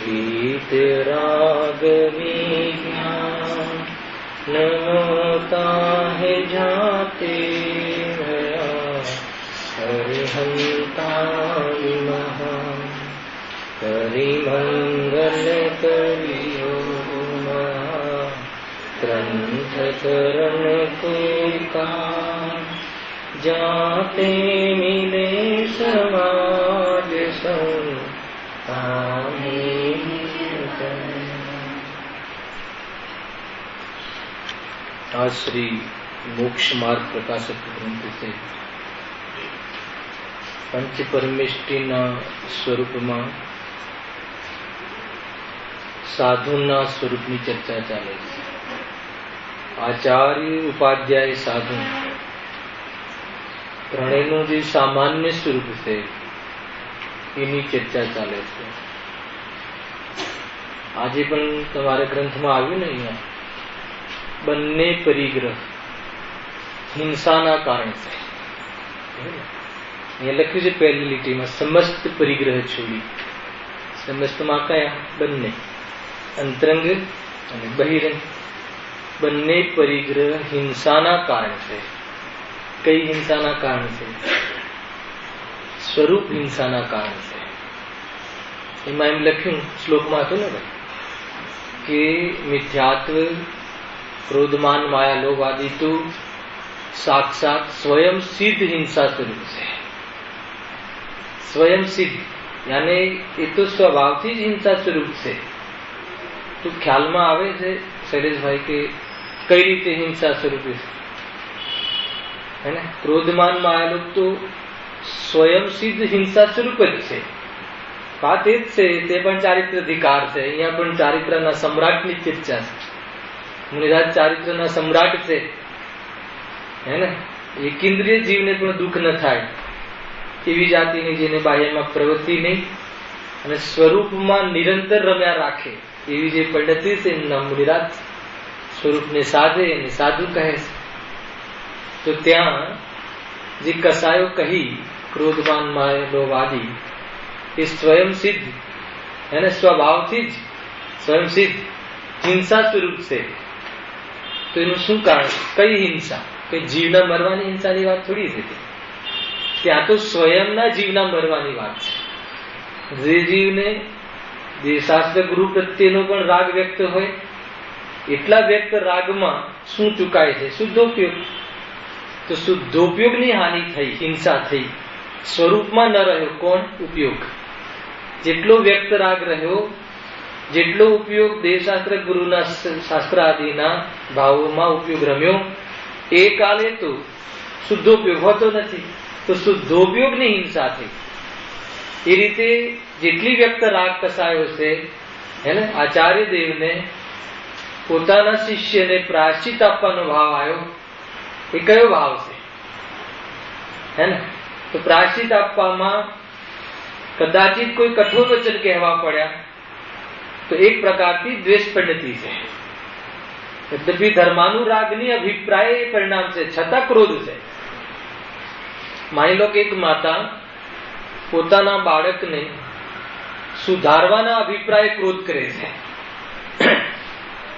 गीत राग विज्ञान नमता है जाते भया हरिहंता महान करिमंगल करियो ग्रंथ चरण पुकार जाते मिले समाज संग आज श्री मोक्ष मार्ग प्रकाशक ग्रंथ से पंच परमेष्टिना स्वरूपમાં સાધુના સ્વરૂપની ચર્ચા ચાલે છે. આચાર્ય ઉપાધ્યાય સાધુ ત્રણેયનું જે સામાન્ય સ્વરૂપ છે એની ચર્ચા ચાલે છે. આજે પણ તમારા ગ્રંથમાં આવ્યું ને, અહીંયા બંને પરિગ્રહ હિંસાના કારણથી. અહીંયા લખ્યું છે પહેલી લીટીમાં સમસ્ત પરિગ્રહ છોડી. સમસ્તમાં કયા? બંને, અંતરંગ અને બહિરંગ. બંને પરિગ્રહ હિંસાના કારણ છે. કઈ હિંસાના કારણ છે? સ્વરૂપ હિંસાના કારણ છે. એમાં એમ લખ્યું, શ્લોકમાં હતું ને ભાઈ, કે મિથ્યાત્વ ક્રોધમાન માયા લોભ આદિ તો સાક્ષાત સ્વયં સિદ્ધ હિંસા સ્વરૂપ છે. સ્વયં સિદ્ધ યાને એ તો સ્વભાવથી જ હિંસા સ્વરૂપ છે. તો ખ્યાલમાં આવે છે શૈલેષભાઈ કે કઈ રીતે હિંસા સ્વરૂપ છે? હે ને, ક્રોધમાન માયા લોભ તો સ્વયં સિદ્ધ હિંસા સ્વરૂપ જ છે. વાત એ જ છે, તે પણ ચારિત્ર અધિકાર છે. અહીંયા પણ ચારિત્રના સમ્રાટની ચર્ચા છે. મુનિરાજ ચારિત્રના સમ્રાટ છે, હે ને. એકેન્દ્રિય જીવને પણ દુઃખ ન થાય એવી જાતિની, જેને બાહ્યમાં પ્રવૃત્તિ નહીં અને સ્વરૂપમાં નિરંતર રમ્યા રાખે એવી જે પદ્ધતિ છે એમના મુનિરાજ સ્વરૂપને સાધે અને સાધુ કહે છે. તો ત્યાં જે કસાયો કહી ક્રોધમાન માયા લોભ આદિ એ સ્વયં સિદ્ધ એને સ્વભાવથી જ સ્વયં સિદ્ધ હિંસા સ્વરૂપ છે. તો એનું શું કારણ? કઈ હિંસા? કઈ જીવના મરવાની હિંસાની વાત થોડી છે. ત્યાં તો સ્વયંના જીવના મરવાની વાત છે. જે જીવને જે શાસ્ત્ર ગુરુ પ્રત્યેનો પણ રાગ વ્યક્ત હોય એટલા વ્યક્ત રાગમાં શું ચુકાય છે? શુદ્ધોપયોગ. તો શુદ્ધોપયોગની હાનિ થઈ, હિંસા થઈ. સ્વરૂપમાં ન રહ્યો કોણ? ઉપયોગ. જેટલો વ્યક્ત રાગ રહ્યો, જેટલો ઉપયોગ દેવશાસ્ત્ર ગુરુના શાસ્ત્ર આદિના ભાવોમાં ઉપયોગ રમ્યો, એ કાલે તો શુદ્ધોપયોગ હોતો નથી. તો શુદ્ધોપયોગની હિંસા થઈ. એ રીતે જેટલી વ્યક્ત રાગ કસાયો છે, હે ને, આચાર્ય દેવને પોતાના શિષ્યને પ્રાયશ્ચિત આપવાનો ભાવ આવ્યો. એ કયો ભાવ છે? હે ને, તો પ્રાયશ્ચિત આપવામાં કદાચિત કોઈ કઠોર વચન કહેવા પડ્યા તો એક પ્રકારથી દ્વેષ પદ્ધતિ છે. યદ્યપિ ધર્માનુરાગની અભિપ્રાય એ પરિણામ છે, છતાં ક્રોધ છે. માની લો કે એક માતા પોતાના બાળકને સુધારવાના અભિપ્રાય ક્રોધ કરે છે.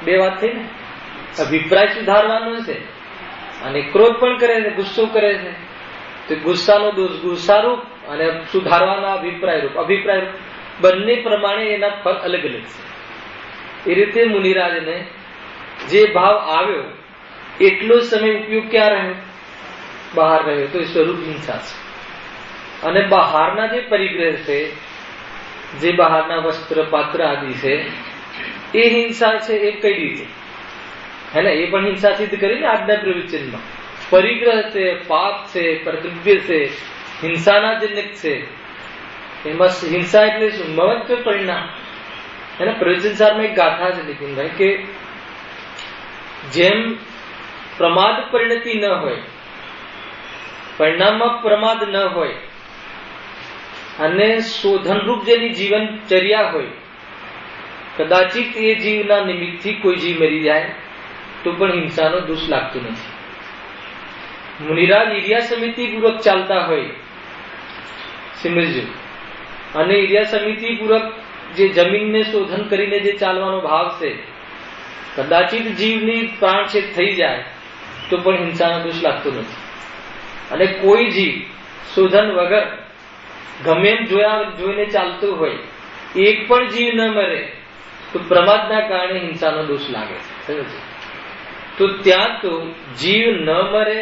બે વાત થઈ ને, અભિપ્રાય સુધારવાનો છે અને ક્રોધ પણ કરે છે, ગુસ્સો કરે છે. તો ગુસ્સાનો દોષ ગુસ્સારૂપ અને સુધારવાના અભિપ્રાય રૂપ બંને પ્રમાણે એના ફળ અલગ અલગ છે. એ રીતે મુનિરાજને જે ભાવ આવ્યો એટલો સમય ઉપયોગ ક્યાં રહ્યો? બહાર રહ્યો. તો એ સ્વરૂપ હિંસા છે. અને બહારના જે પરિગ્રહ છે, જે બહારના વસ્ત્ર પાત્ર આદિ છે, એ હિંસા છે. એ કઈ રીતે? હે ને, એ પણ હિંસા સિદ્ધ કરીને આજના પ્રવચનમાં પરિગ્રહ છે, પાપ છે, પ્રદ્રવ્ય છે, હિંસાના જનક છે. એમાં હિંસા એટલે શું? મહત્વ પરિણામ. એના પ્રવચન સારમાં એક ગાથા છે નીતિનભાઈ, કે જેમ પ્રમાદ પરિણતિ ન હોય, પરિણામમાં પ્રમાદ ન હોય અને શોધનરૂપ જેની જીવનચર્યા હોય, કદાચિત એ જીવના નિમિત્તથી કોઈ જીવ મરી જાય તો પણ હિંસાનો દોષ લાગતો નથી. મુનિરાજ ઈર્યા સમિતિ પૂર્વક ચાલતા હોય, સમજજો, અને ઈર્યા સમિતિ પૂર્વક જે જમીનને શોધન કરીને જે ચાલવાનો ભાવ છે, કદાચિત જીવની પ્રાણછેદ થઈ જાય તો પણ હિંસાનો દોષ લાગતો નથી. અને કોઈ જીવ શોધન વગર ગમે એમ જોઈને ચાલતું હોય, એક પણ જીવ ન મરે તો પ્રમાદના કારણે હિંસાનો દોષ લાગે છે. તો ત્યાં તો જીવ ન મરે,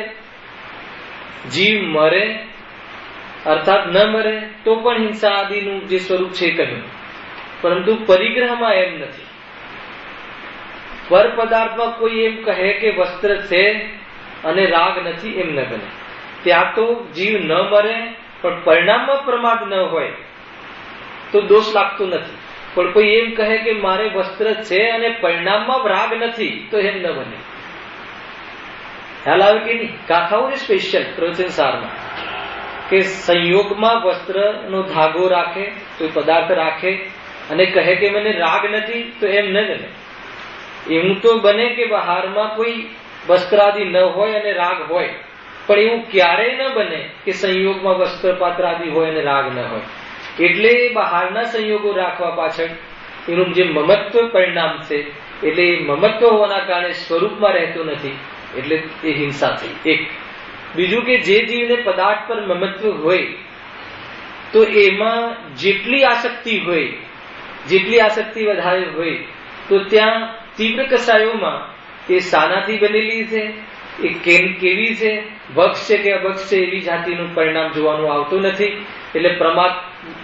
જીવ મરે અર્થાત ન મરે તો પણ હિંસા આદિનું જે સ્વરૂપ છે કહ્યું. પરંતુ પરિગ્રહમાં એમ નથી. પર પદાર્થમાં કોઈ એમ કહે કે વસ્ત્ર છે અને રાગ નથી, એમ ન બને. ત્યાં તો જીવ ન મરે પણ પરિણામમાં પ્રમાદ ન હોય તો દોષ લાગતો નથી. પણ કોઈ એમ કહે કે મારે વસ્ત્ર છે અને પરિણામમાં રાગ નથી, તો એમ ન બને. ખ્યાલ આવે કે નહીં? ગાથાઓ છે સ્પેશિયલ પ્રવચન સારમાં કે સંયોગમાં વસ્ત્રનો ધાગો રાખે, કોઈ પદાર્થ રાખે અને કહે કે મને રાગ નથી, તો એમ ન બને. એવું તો બને કે બહારમાં કોઈ વસ્ત્રાદિ ન હોય અને રાગ હોય, પણ એવું ક્યારેય ન બને કે સંયોગમાં વસ્ત્ર પાત્ર આદિ હોય અને રાગ ન હોય. એટલે બહારના સંયોગો રાખવા પાછળ એનું જે મમત્વ પરિણામ છે, એટલે મમત્વ હોવાના કારણે સ્વરૂપમાં રહેતો નથી, એટલે એ હિંસા થઈ. એક બીજું કે જે જીવને પદાર્થ પર મમત્વ હોય તો એમાં જેટલી આસક્તિ હોય, જેટલી આસક્તિ વધારે હોય, તો ત્યાં તીવ્ર કસાયોમાં એ શાનાથી બનેલી છે, એ કેવી છે, ભક્ષ છે કે અભક્ષ છે, એવી જાતિનું પરિણામ જોવાનું આવતું નથી. એટલે પ્રમાદ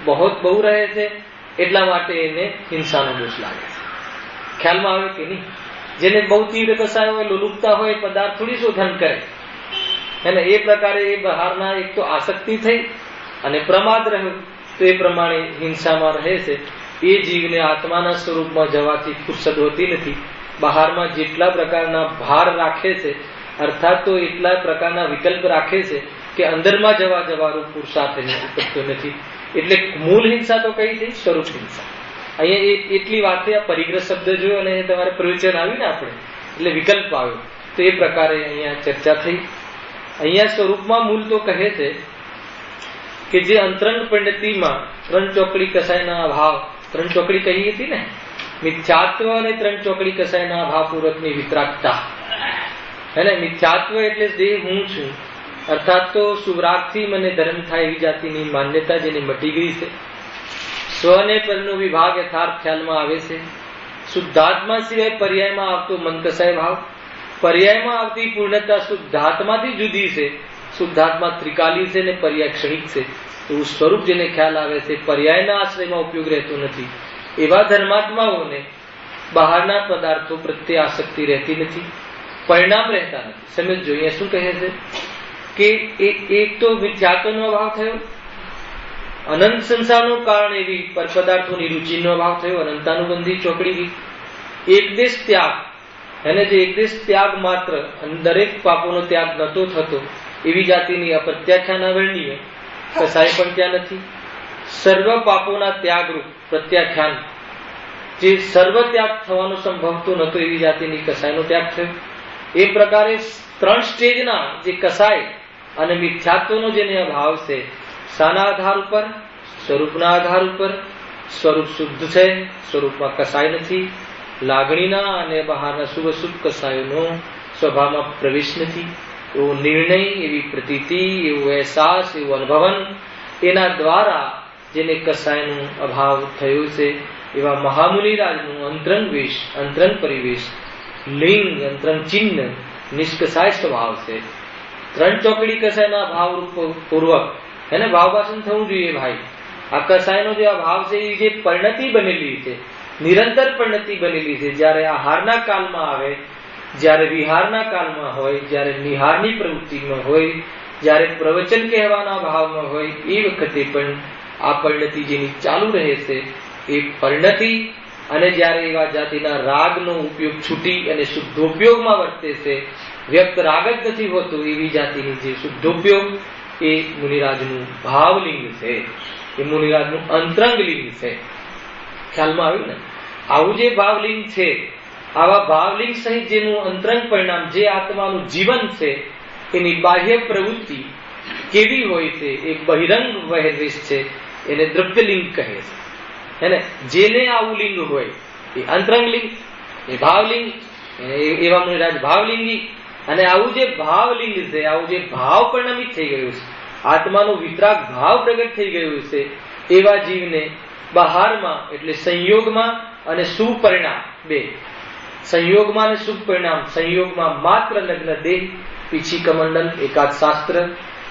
બહુ રહે છે. એટલા માટે એને હિંસાનો દોષ લાગે છે. ખ્યાલમાં આવે કે નહીં? જેને બહુ તીવ્ર કસાય હોય, લોલુપતા હોય, પદાર્થ થોડી શોધન કરે, અને એ પ્રકારે એ બહારના એક તો આસક્તિ થઈ અને પ્રમાદ રહ્યો, તો એ પ્રમાણે હિંસામાં રહે છે. એ જીવને આત્માના સ્વરૂપમાં જવાથી ફુરસદ હોતી નથી. બહારમાં જેટલા પ્રકારના ભાર રાખે છે, અર્થાત તો એટલા પ્રકારના વિકલ્પ રાખે છે કે અંદરમાં જવાનું પુરુષાર્થ ઉપજતો નથી. એટલે મૂળ હિંસા તો કઈ થઈ? સ્વરૂપ હિંસા. અહીંયા એટલી વાતે આ પરિગ્રહ શબ્દ જોયો અને તમારે પ્રવચન આવ્યું ને આપણે, એટલે વિકલ્પ આવ્યો. તો એ પ્રકારે અહીંયા ચર્ચા થઈ. અહીંયા સ્વરૂપમાં મૂળ તો કહે છે કે જે અંતરંગ પરિણતિમાં ત્રણ ચોકડી કસાયના અભાવ, ત્રણ ચોકડી કહી હતી ને, મિથ્યાત્વ અને ત્રણ ચોકડી કસાયના અભાવ પૂર્વકની વિતરાગતા. હે, મિથ્યાત્વ એટલે દેહ હું છું, અર્થાત તો સુરાગથી મને ધર્મ થાય એવી જાતિની માન્યતા જેની મટી ગઈ છે. સ્વ અને પરનો વિભાગ યથાર્થ ખ્યાલમાં આવે છે. શુદ્ધાત્મા સિવાય પર્યાયમાં આવતો મન કસાય ભાવ, પર્યાયમાં આવતી પૂર્ણતા શુદ્ધાત્માથી જુદી છે. શુદ્ધાત્મા ત્રિકાલી છે ને પર્યાય ક્ષણિક છે. એવું સ્વરૂપ જેને ખ્યાલ આવે છે, પર્યાયના આશ્રયમાં ઉપયોગ રહેતો નથી. એવા ધર્માત્માઓને બહારના પદાર્થો પ્રત્યે આસક્તિ રહેતી નથી, પરિણામ રહેતા નથી. સમજો અહીંયા શું કહે છે કે એક તો મિથ્યાત્વનો અભાવ થયો, અનંત સંસારનું કારણ એવી પદાર્થોની રુચિનો અભાવ થયો, અનંતાનુબંધી ચોકડી ગઈ. એકદેશ ત્યાગ, એને જે એકદેશ ત્યાગ માત્ર, દરેક પાપોનો ત્યાગ નતો થતો એવી જાતિની અપ્રત્યાખ્યાન વર્ણનીય કસાય પણ ત્યાં નથી. સર્વ પાપોના ત્યાગરૂપ પ્રત્યાખ્યાન, જે સર્વ ત્યાગ થવાનો સંભવતો નતો એવી જાતિની કસાયનો ત્યાગ થયો. એ પ્રકારે ત્રણ સ્ટેજના જે કસાય અને મિથ્યાત્વનો જેને અભાવ છે, શાના આધાર ઉપર? સ્વરૂપના આધાર ઉપર. સ્વરૂપ શુદ્ધ છે, સ્વરૂપમાં કસાય નથી. લાગણીના અને બહારના શુભ અશુભ કસાયોનો સ્વભાવમાં પ્રવેશ નથી. એવો નિર્ણય, એવી પ્રતીતિ, એવો અહેસાસ, એવું અનુભવન, એના દ્વારા જેને કસાયનો અભાવ થયો છે, એવા મહામુનિરાજનું અંતરંગ વેશ, અંતરંગ પરિવેશ, લિંગ, અંતરંગ ચિહ્ન, નિષ્કસાય સ્વભાવ છે. ત્રણ ચોકડી કસાયના ભાવ પૂર્વક એને ભાવભાષણ થવું જોઈએ ભાઈ. આ કસાયનો જે અભાવ છે એ જે પરિણતિ બનેલી છે, નિરંતર પરિણતિ બનેલી છે. જ્યારે આહારના કાળમાં આવે, જ્યારે વિહારના કાળમાં હોય, જ્યારે નિહારની પ્રવૃત્તિમાં હોય, જ્યારે પ્રવચન કહેવાના ભાવમાં હોય, એ વખતે પણ આ પરિણતિ જેની ચાલુ રહે છે, એ પરિણતિ અને જ્યારે એવા જાતિના રાગનો ઉપયોગ છૂટી અને શુદ્ધોપયોગમાં વર્તે છે, વ્યક્ત રાગ જ નથી હોતો એવી જાતિની જે શુદ્ધોપયોગ, એ મુનિરાજનું ભાવલિંગ છે, એ મુનિરાજનું અંતરંગ લિંગ છે. ખ્યાલમાં આવ્યું ને? આવું જે ભાવલિંગ છે, આવા ભાવલિંગ સહિત જેનું અંતરંગ પરિણામ, જે આત્માનું જીવન છે, એની બાહ્ય પ્રવૃત્તિ કેવી હોય છે? એ બહિરંગ વહેવેશ છે, એને દ્રવ્યલિંગ કહે છે. હે ને, જેને આવું લિંગ હોય એ અંતરંગ લિંગ, એ ભાવલિંગ, એવા મુનિરાજ ભાવલિંગી. અને આવું જે ભાવલિંગ છે, આવું જે ભાવ પરિણમિત થઈ ગયું છે, આત્માનો વિતરાગ ભાવ પ્રગટ થઈ ગયું છે, એવા જીવને બહારમાં એટલે સંયોગમાં અને શુભ પરિણામ બે, સંયોગમાં અને શુભ પરિણામ, સંયોગમાં માત્ર લગ્ન દેહ, પીછી કમંડલ, એકાદ શાસ્ત્ર,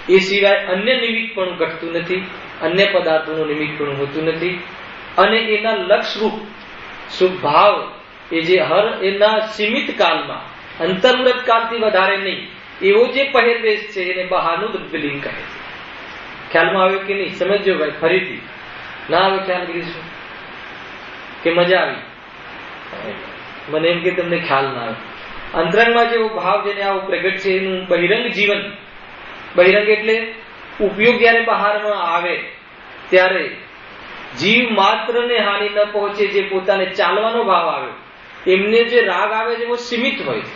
એ સિવાય અન્ય નિમિત્ત પણ ઘટતું નથી, અન્ય પદાર્થોનું નિમિત્ત પણ હોતું નથી. અને એના લક્ષરૂપ શુભ ભાવ એ જે એના સીમિત કાળમાં, અંતર્મુરત કાળથી વધારે નહીં એવો જે પહેરવેશ છે એને બહારનું દ્રવ્યલિંગ કહે છે. ખ્યાલમાં આવ્યો કે નહીં? સમજજો ભાઈ, ફરીથી ના આવે ખ્યાલ કરીશું કે મજા આવી? મને એમ કે તમને ખ્યાલ ના આવે. અંતરંગમાં જેવો ભાવ જેને આવો પ્રગટ છે એનું બહિરંગ જીવન, બહિરંગ એટલે ઉપયોગ જયારે બહારમાં આવે ત્યારે જીવ માત્ર ને હાનિ ન પહોંચે, જે પોતાને ચાલવાનો ભાવ આવે એમને જે રાગ આવે છે એવો સીમિત હોય.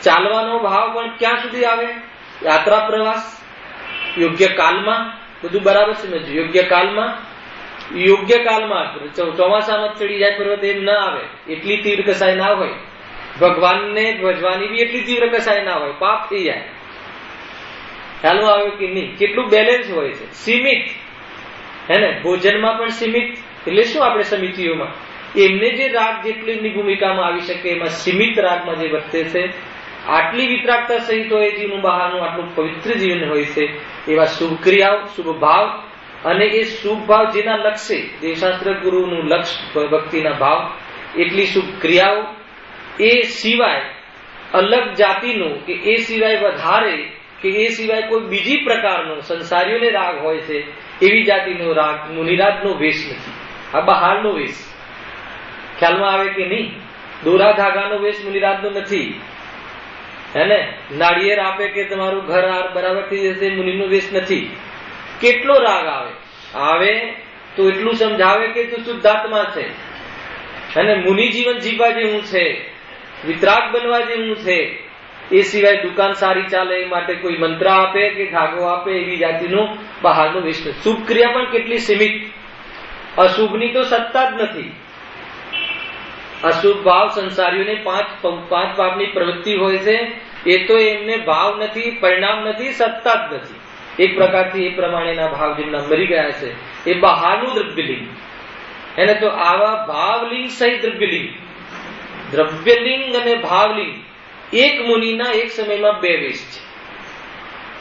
ચાલવાનો ભાવ પણ ક્યાં સુધી આવે? યાત્રા પ્રવાસ, યોગ્ય કાલમાં, બધું બરાબર સમજો. યોગ્ય કાલમાં ચોમાસામાં ચડી જાય પર્વત એમ ના આવે, એટલી તીવ્ર કસાય ના હોય. ભગવાનને ભજવાની બી એટલી તીવ્ર કસાય ના હોય, પાપ થઈ જાય. ખ્યાલમાં આવ્યો કે નહીં? કેટલું બેલેન્સ હોય છે, સીમિત, હે ને. ભોજનમાં પણ સીમિત, એટલે શું આપણે સમિતિઓમાં એમને જે રાગ જેટલી એમની ભૂમિકામાં આવી શકે એમાં સીમિત રાગમાં જે વર્તે છે, આટલી વિતરાગતા સહિત હોય જીવનું બહારનું આટલું પવિત્ર જીવન હોય છે, એવા શુભ ક્રિયાઓ, શુભ ભાવ. અને એ શુભ ભાવ જેના લક્ષ્ય, દેવશાસ્ત્ર ગુરુનું લક્ષ્ય ભક્તિના ભાવ, એટલી શુભ ક્રિયાઓ, એ સિવાય અલગ જાતિનું કે એ સિવાય વધારે કે એ સિવાય કોઈ બીજી પ્રકારનો સંસારીઓને રાગ હોય છે એવી જાતિનો રાગ મુનિરાજનો વેશ નથી. આ બહારનો વેશ. ખ્યાલમાં આવે કે નહીં? દોરા ધાગાનો વેશ મુનિરાજનો નથી, હે ને. નાળિયેર આપે કે તમારું ઘર બરાબર થઈ જશે, મુનિનો વેશ નથી. કેટલો રાગ આવે તો એટલું સમજાવે કે તું શુદ્ધાત્મા છે, અને મુનિ જીવન જીવવા જેવું છે, વિતરાગ બનવા જેવું છે. એ સિવાય દુકાન સારી ચાલે એ માટે કોઈ મંત્ર આપે કે ધાગો આપે એવી જાતિનું બહારનું વેશ. શુભ ક્રિયા પણ કેટલી સીમિત. અશુભની તો સત્તા જ નથી. અશુભ ભાવ સંસારીઓને પાંચ પાપની પ્રવૃત્તિ હોય છે, એ તો એમને ભાવ નથી, પરિણામ નથી, સત્તા જ નથી. એક પ્રકારથી એ પ્રમાણેના ભાવ જેમના મરી ગયા છે એ બહારનું દ્રવ્યલિંગ. એને તો આવા ભાવલિંગ સહિત દ્રવ્યલિંગ અને ભાવલિંગ એક મુનિના એક સમયમાં બે વેશ છે.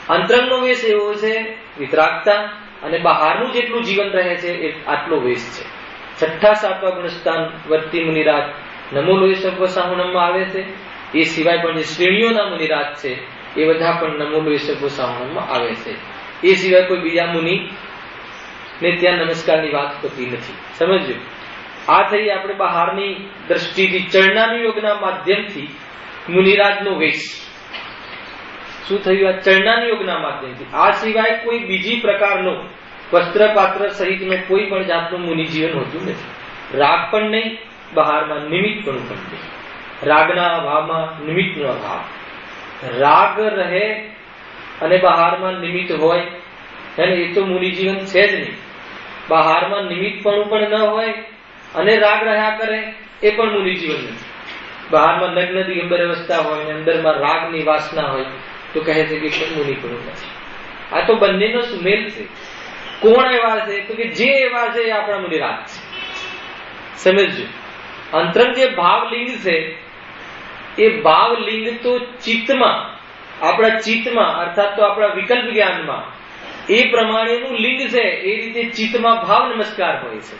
અંતરંગનો વેશ એવો છે વિતરાગતા, અને બહારનું જેટલું જીવન રહે છે એ આટલો વેશ છે. છઠ્ઠા સાતમા ગુણસ્થાન વર્તી મુનિરાજ નમો લોહી સર્વ સાહુણમમાં આવે છે. એ સિવાય પણ જે શ્રેણીઓના મુનિરાજ છે એ બધા પણ નમો લોહી સર્વ સાહુણમમાં આવે છે. એ સિવાય કોઈ બીજા મુનિ ને ત્યાં નમસ્કારની વાત હોતી નથી. સમજજો, આ થઈ આપણે બહારની દ્રષ્ટિથી ચરણાની યોગના માધ્યમથી મુનિરાજનો વેશ. શું થયું? આ ચરણાની યોગના માધ્યમથી. આ સિવાય કોઈ બીજી પ્રકારનો વસ્ત્ર પાત્ર સહિતનો કોઈ પણ જાતનું મુનિ જીવન હોતું નથી. રાગ પણ નહીં, બહારમાં નિમિત્ત પણ નહીં. રાગના અભાવમાં નિમિત્તનો અભાવ. રાગ રહે અને બહારમાં નિમિત્ત હોય, એ તો મુનિ જીવન છે જ નહીં. બહારમાં નિમિત્તપણું પણ ન હોય અને રાગ રહ્યા કરે એ પણ મુનિ જીવન નથી. બહારમાં લગ્ન દિગંબર અવસ્થા હોય અને અંદરમાં રાગની વાસના હોય તો કહે છે કે મુનિ પણ નથી. આ તો બંનેનો સુમેલ છે. કોણ એવા છે? તો કે જે એવા છે એ આપણા મુનિરાજ છે. સમજજો, અંતરંગ જે ભાવલિંગ છે એ ભાવલિંગ તો ચિત્તમાં, આપણા ચિત્તમાં અર્થાત તો આપણા વિકલ્પ જ્ઞાનમાં એ પ્રમાણેનું લિંગ છે. એ રીતે ચિત્તમાં ભાવ નમસ્કાર હોય છે.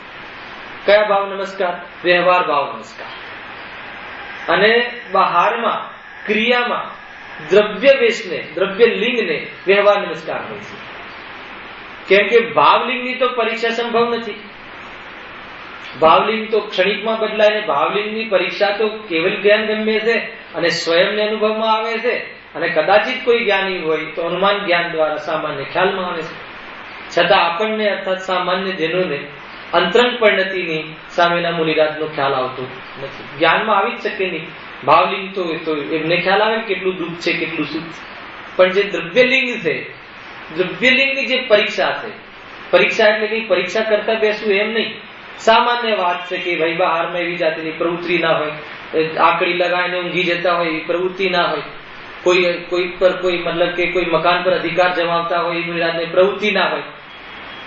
કયા ભાવ નમસ્કાર? વ્યવહાર ભાવ નમસ્કાર. અને બહારમાં ક્રિયામાં દ્રવ્ય વેશને, દ્રવ્ય લિંગને વ્યવહાર નમસ્કાર હોય છે. કેમ કે ભાવલિંગની તો પરીક્ષા સંભવ નથી. ભાવલિંગ તો ક્ષણિકમાં બદલાય, ને ભાવલિંગની પરીક્ષા તો કેવલ જ્ઞાન ગમે છે અને સ્વયંને અનુભવમાં આવે છે. અને કદાચિત કોઈ જ્ઞાની હોય તો અનુમાન જ્ઞાન દ્વારા સામાન્ય ખ્યાલમાં આવે છે. છતાં આપણને અર્થાત સામાન્ય જનોને અંતરંગ પરિણતિની સામેના મુનિરાજનો ખ્યાલ આવતો નથી. જ્ઞાનમાં આવી જ શકે નહીં. ભાવલિંગ તો એમને ખ્યાલ આવે કેટલું દુઃખ છે, કેટલું સુખ છે. પણ જે દ્રવ્યલિંગ છે, દ્રવ્યલિંગની જે પરીક્ષા છે, પરીક્ષા એટલે કઈ પરીક્ષા કરતા બેસવું એમ નહીં. સામાન્ય વાત છે કે ભાઈ બહારમાં એવી જાતિની પ્રવૃત્તિ ના હોય, આકડી લગાવીને ઊંઘી જતા હોય એવી પ્રવૃત્તિ ના હોય, કોઈ પર કોઈ મતલબ કે કોઈ મકાન પર અધિકાર જમાવતા હોય એવી જાતની પ્રવૃત્તિ ના હોય,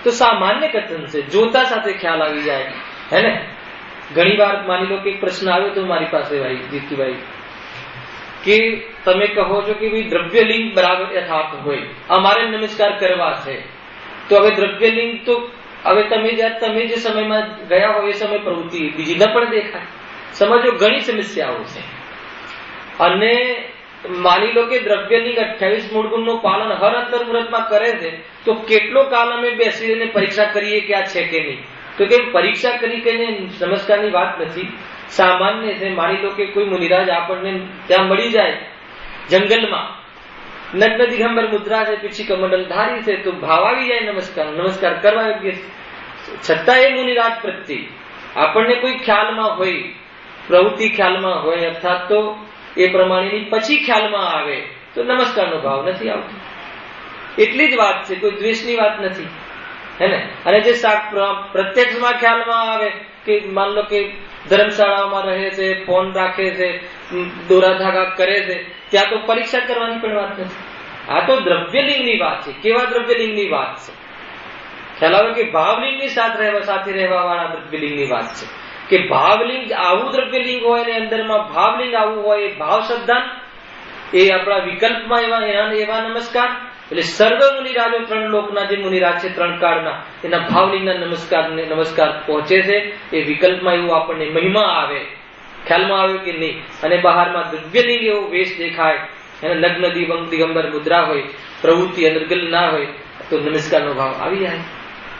તો સામાન્ય કથન છે, જોતા સાથે ખ્યાલ આવી જાય, હે ને? ઘણી વાર માની લો કે એક પ્રશ્ન આવ્યો તો મારી પાસે ભાઈ જીતુભાઈ કે તમે કહો છો કે ભાઈ દ્રવ્યલિંગ બરાબર યથાર્થ હોય, અમારે નમસ્કાર કરવા છે, તો હવે દ્રવ્યલિંગ તો હવે તમે જે સમયમાં ગયા હોય એ સમય પ્રવૃત્તિ બીજી ન પણ દેખાય. સમજો ઘણી સમસ્યાઓ છે. અને માની લો કે દ્રવ્યલિંગ 28 મૂળ ગુણનું પાલન હર અંતર મુહૂર્તમાં કરે છે, તો કેટલો કાલ અમે બેસીને પરીક્ષા કરીએ કે આ છે કે નહીં? તો કે પરીક્ષા કરી કહીને નમસ્કારની વાત નથી, સામાન્ય છે. માની લો કે કોઈ મુનિરાજ આપણને ત્યાં મળી જાય જંગલમાં, નગ્ન દિગંબર મુદ્રા છે, પીછી કમંડલ ધારી છે, તો ભાવ આવી જાય નમસ્કાર કરવા યોગ્ય. છતાં એ મુનિરાજ પ્રત્યે આપણને કોઈ ખ્યાલમાં હોય, પ્રવૃત્તિ ખ્યાલમાં હોય, અર્થાત તો એ પ્રમાણેની પછી ખ્યાલમાં આવે તો નમસ્કારનો ભાવ નથી આવતો. એટલી જ વાત છે, કોઈ દ્વેષની વાત નથી, હે ને? અને જે પ્રત્યક્ષમાં ખ્યાલમાં આવે કે માન લો કે ધર્મશાળામાં રહે છે, ફોન રાખે છે, દોરા ધાગા કરે છે, ત્યાં તો પરીક્ષા કરવાની પણ વાત નથી. આ તો દ્રવ્યલિંગની વાત છે. કેવા દ્રવ્યલિંગની વાત છે? ખ્યાલ આવે કે ભાવલિંગની સાથે રહેવા વાળા દ્રવ્યલિંગની વાત છે. કે ભાવલિંગ આવું દ્રવ્યલિંગ હોય ને અંદરમાં ભાવલિંગ આવું હોય, એ ભાવ શ્રદ્ધા, એ આપણા વિકલ્પમાં એવા નમસ્કાર. એટલે સર્વ મુનિરાજો 3 લોકના જે મુનિરાજ છે 3 કાળના, એના ભાવલિંગના નમસ્કાર પહોંચે છે. એ વિકલ્પમાં એવું આપણને મહિમા આવે, ખ્યાલમાં આવે કે નહીં. અને બહારમાં દ્રવ્યલિંગ એવો વેશ દેખાય, એને નગ્ન દિગંબર મુદ્રા હોય, પ્રવૃત્તિ અનર્ગલ ના હોય, તો નમસ્કારનો ભાવ આવી જાય.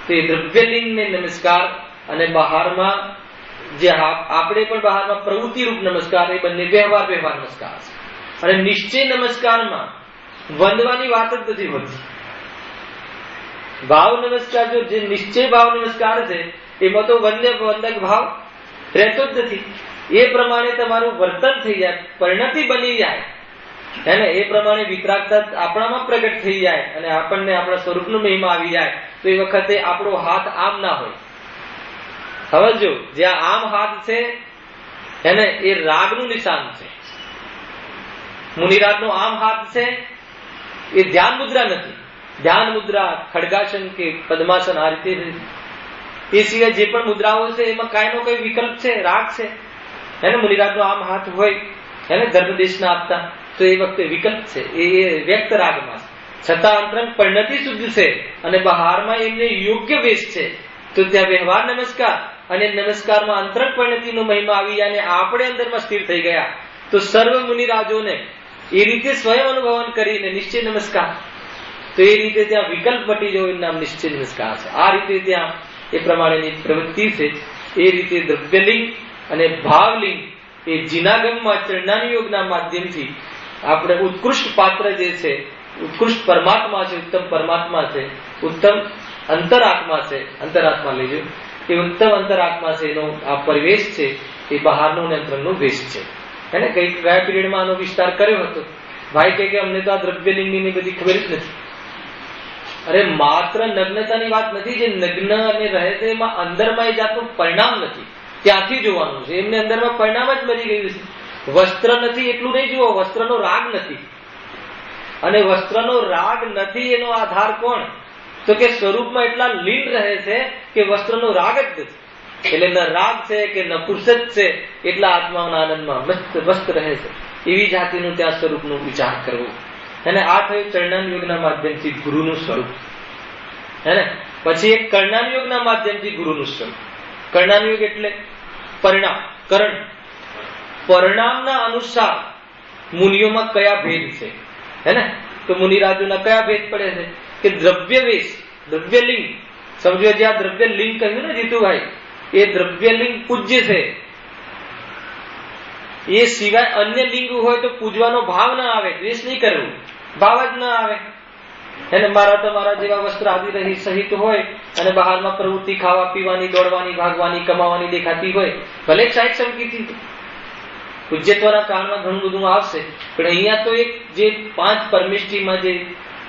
તો એ દ્રવ્યલિંગને નમસ્કાર અને બહારમાં જે આપણે પણ બહારમાં પ્રવૃત્તિ રૂપ નમસ્કાર, એ બંને વ્યવહાર નમસ્કાર છે. અને નિશ્ચય નમસ્કારમાં વંદવાની વાત જ નથી હોતી. ભાવ નમસ્કાર, જો જે નિશ્ચય ભાવ નમસ્કાર છે એમાં તો વંદક ભાવ રહેતો જ નથી. એ પ્રમાણે તમારું વર્તન થઈ જાય, પરિણતિ બની જાય, હે ને? એ પ્રમાણે વિતરાગતા આપણામાં પ્રગટ થઈ જાય અને આપણને આપણા સ્વરૂપનો મહિમા આવી જાય. તો એ વખતે આપણો હાથ આમ ના હોય. સમજો, જ્યાં આમ હાથ છે એને એ રાગનું નિશાન છે. મુનિરાજનો આમ હાથ છે એ ધ્યાન મુદ્રા નથી. ધ્યાન મુદ્રા, ખડગાસન કે પદ્માસન, આ રીતે. એ સિવાય જે પણ મુદ્રાઓ છે એમાં કાંઈનો કઈ વિકલ્પ છે, રાગ છે, એને મુનિરાજનો આમ હાથ હોય, એને ધર્મદેશના આપતા, તો એ વખતે વિકલ્પ છે, એ વ્યક્ત રાગમાં છે. છતાં અંતરંગ પરિણતિ શુદ્ધ છે અને બહારમાં એમને યોગ્ય વેશ છે, તો ત્યાં વ્યવહાર નમસ્કાર અને નમસ્કારમાં અંતરંગ પરિણતિનો મહિમા આવી જાય અને આપણે અંદરમાં સ્થિર થઈ ગયા. તો સર્વ મુનિરાજોને એ રીતે સ્વયં અનુભવન કરીને નિશ્ચય નમસ્કાર, તો એ રીતે ત્યાં વિકલ્પ મટી જવો, એનું નામ નિશ્ચય નમસ્કાર છે. આ રીતે ત્યાં એ પ્રમાણેની પ્રવૃત્તિ છે. એ રીતે દ્રવ્યલિંગ અને ભાવલિંગ એ જીનાગમમાં ચરણાની યોગના માધ્યમથી આપણે ઉત્કૃષ્ટ પાત્ર જે છે, ઉત્કૃષ્ટ પરમાત્મા છે, ઉત્તમ પરમાત્મા છે, ઉત્તમ અંતરાત્મા છે, અંતરાત્મા લેજો, એ ઉત્તમ અંતરાત્મા છે, એનો આ પરિવેશ છે, એ બહારનો અને અંતરનો વેશ છે. એને ગયા પીરિયડમાં આનો વિસ્તાર કર્યો હતો. ભાઈ કે અમને તો આ દ્રવ્યલિંગની બધી ખબર જ નથી. અરે માત્ર નગ્નતાની વાત નથી, જે નગ્ન અને રહે છે એમાં અંદરમાં એ જાતનું પરિણામ નથી, ત્યાંથી જોવાનું છે. એમને અંદરમાં પરિણામ જ મરી ગયું છે. વસ્ત્ર નથી એટલું નહીં જુઓ, વસ્ત્રનો રાગ નથી. અને વસ્ત્રનો રાગ નથી એનો આધાર કોણ? તો કે સ્વરૂપમાં એટલા લીન રહે છે કે વસ્ત્રનો રાગ જ નથી. એટલે ન રાગ છે કે ન પુરુષ છે, એટલા આત્માના આનંદમાં મસ્ત રહે છે. એવી જાતિનું ત્યાં સ્વરૂપનો વિચાર કરવો. અને આ થયું ચરણાન યોગના માધ્યમથી ગુરુનું સ્વરૂપ, હે ને? પછી એક કર્ણાન યોગના માધ્યમથી ગુરુનું સ્વરૂપ. કર્ણાન યોગ એટલે પરિણામ, કરણ. પરિણામના અનુસાર મુનિઓમાં કયા ભેદ છે, હે ને? તો મુનિરાજોના કયા ભેદ પડે છે કે દ્રવ્યવેશ, દ્રવ્યલિંગ. સમજો, જે આ દ્રવ્યલિંગ કહ્યું ને જીતુભાઈ, એ દ્રવ્યલિંગ પૂજ્ય છે. એ સિવાય અન્ય લિંગ હોય તો પૂજવાનો ભાવ ના આવે, દ્વેષ નહીં કરવું, ભાવ જ ના આવે. એને મારા તમારા જેવા વસ્ત્ર આદિ રહી સહિત હોય અને બહારમાં પ્રવૃત્તિ ખાવા પીવાની, દોડવાની, ભાગવાની, કમાવાની દેખાતી હોય, ભલે સાહિત્ય સંકીર્તિ પૂજ્યત્વના કાળમાં ઘણું બધું આવશે, પણ અહીંયા તો એક જે 5 પરમિષ્ટિમાં જે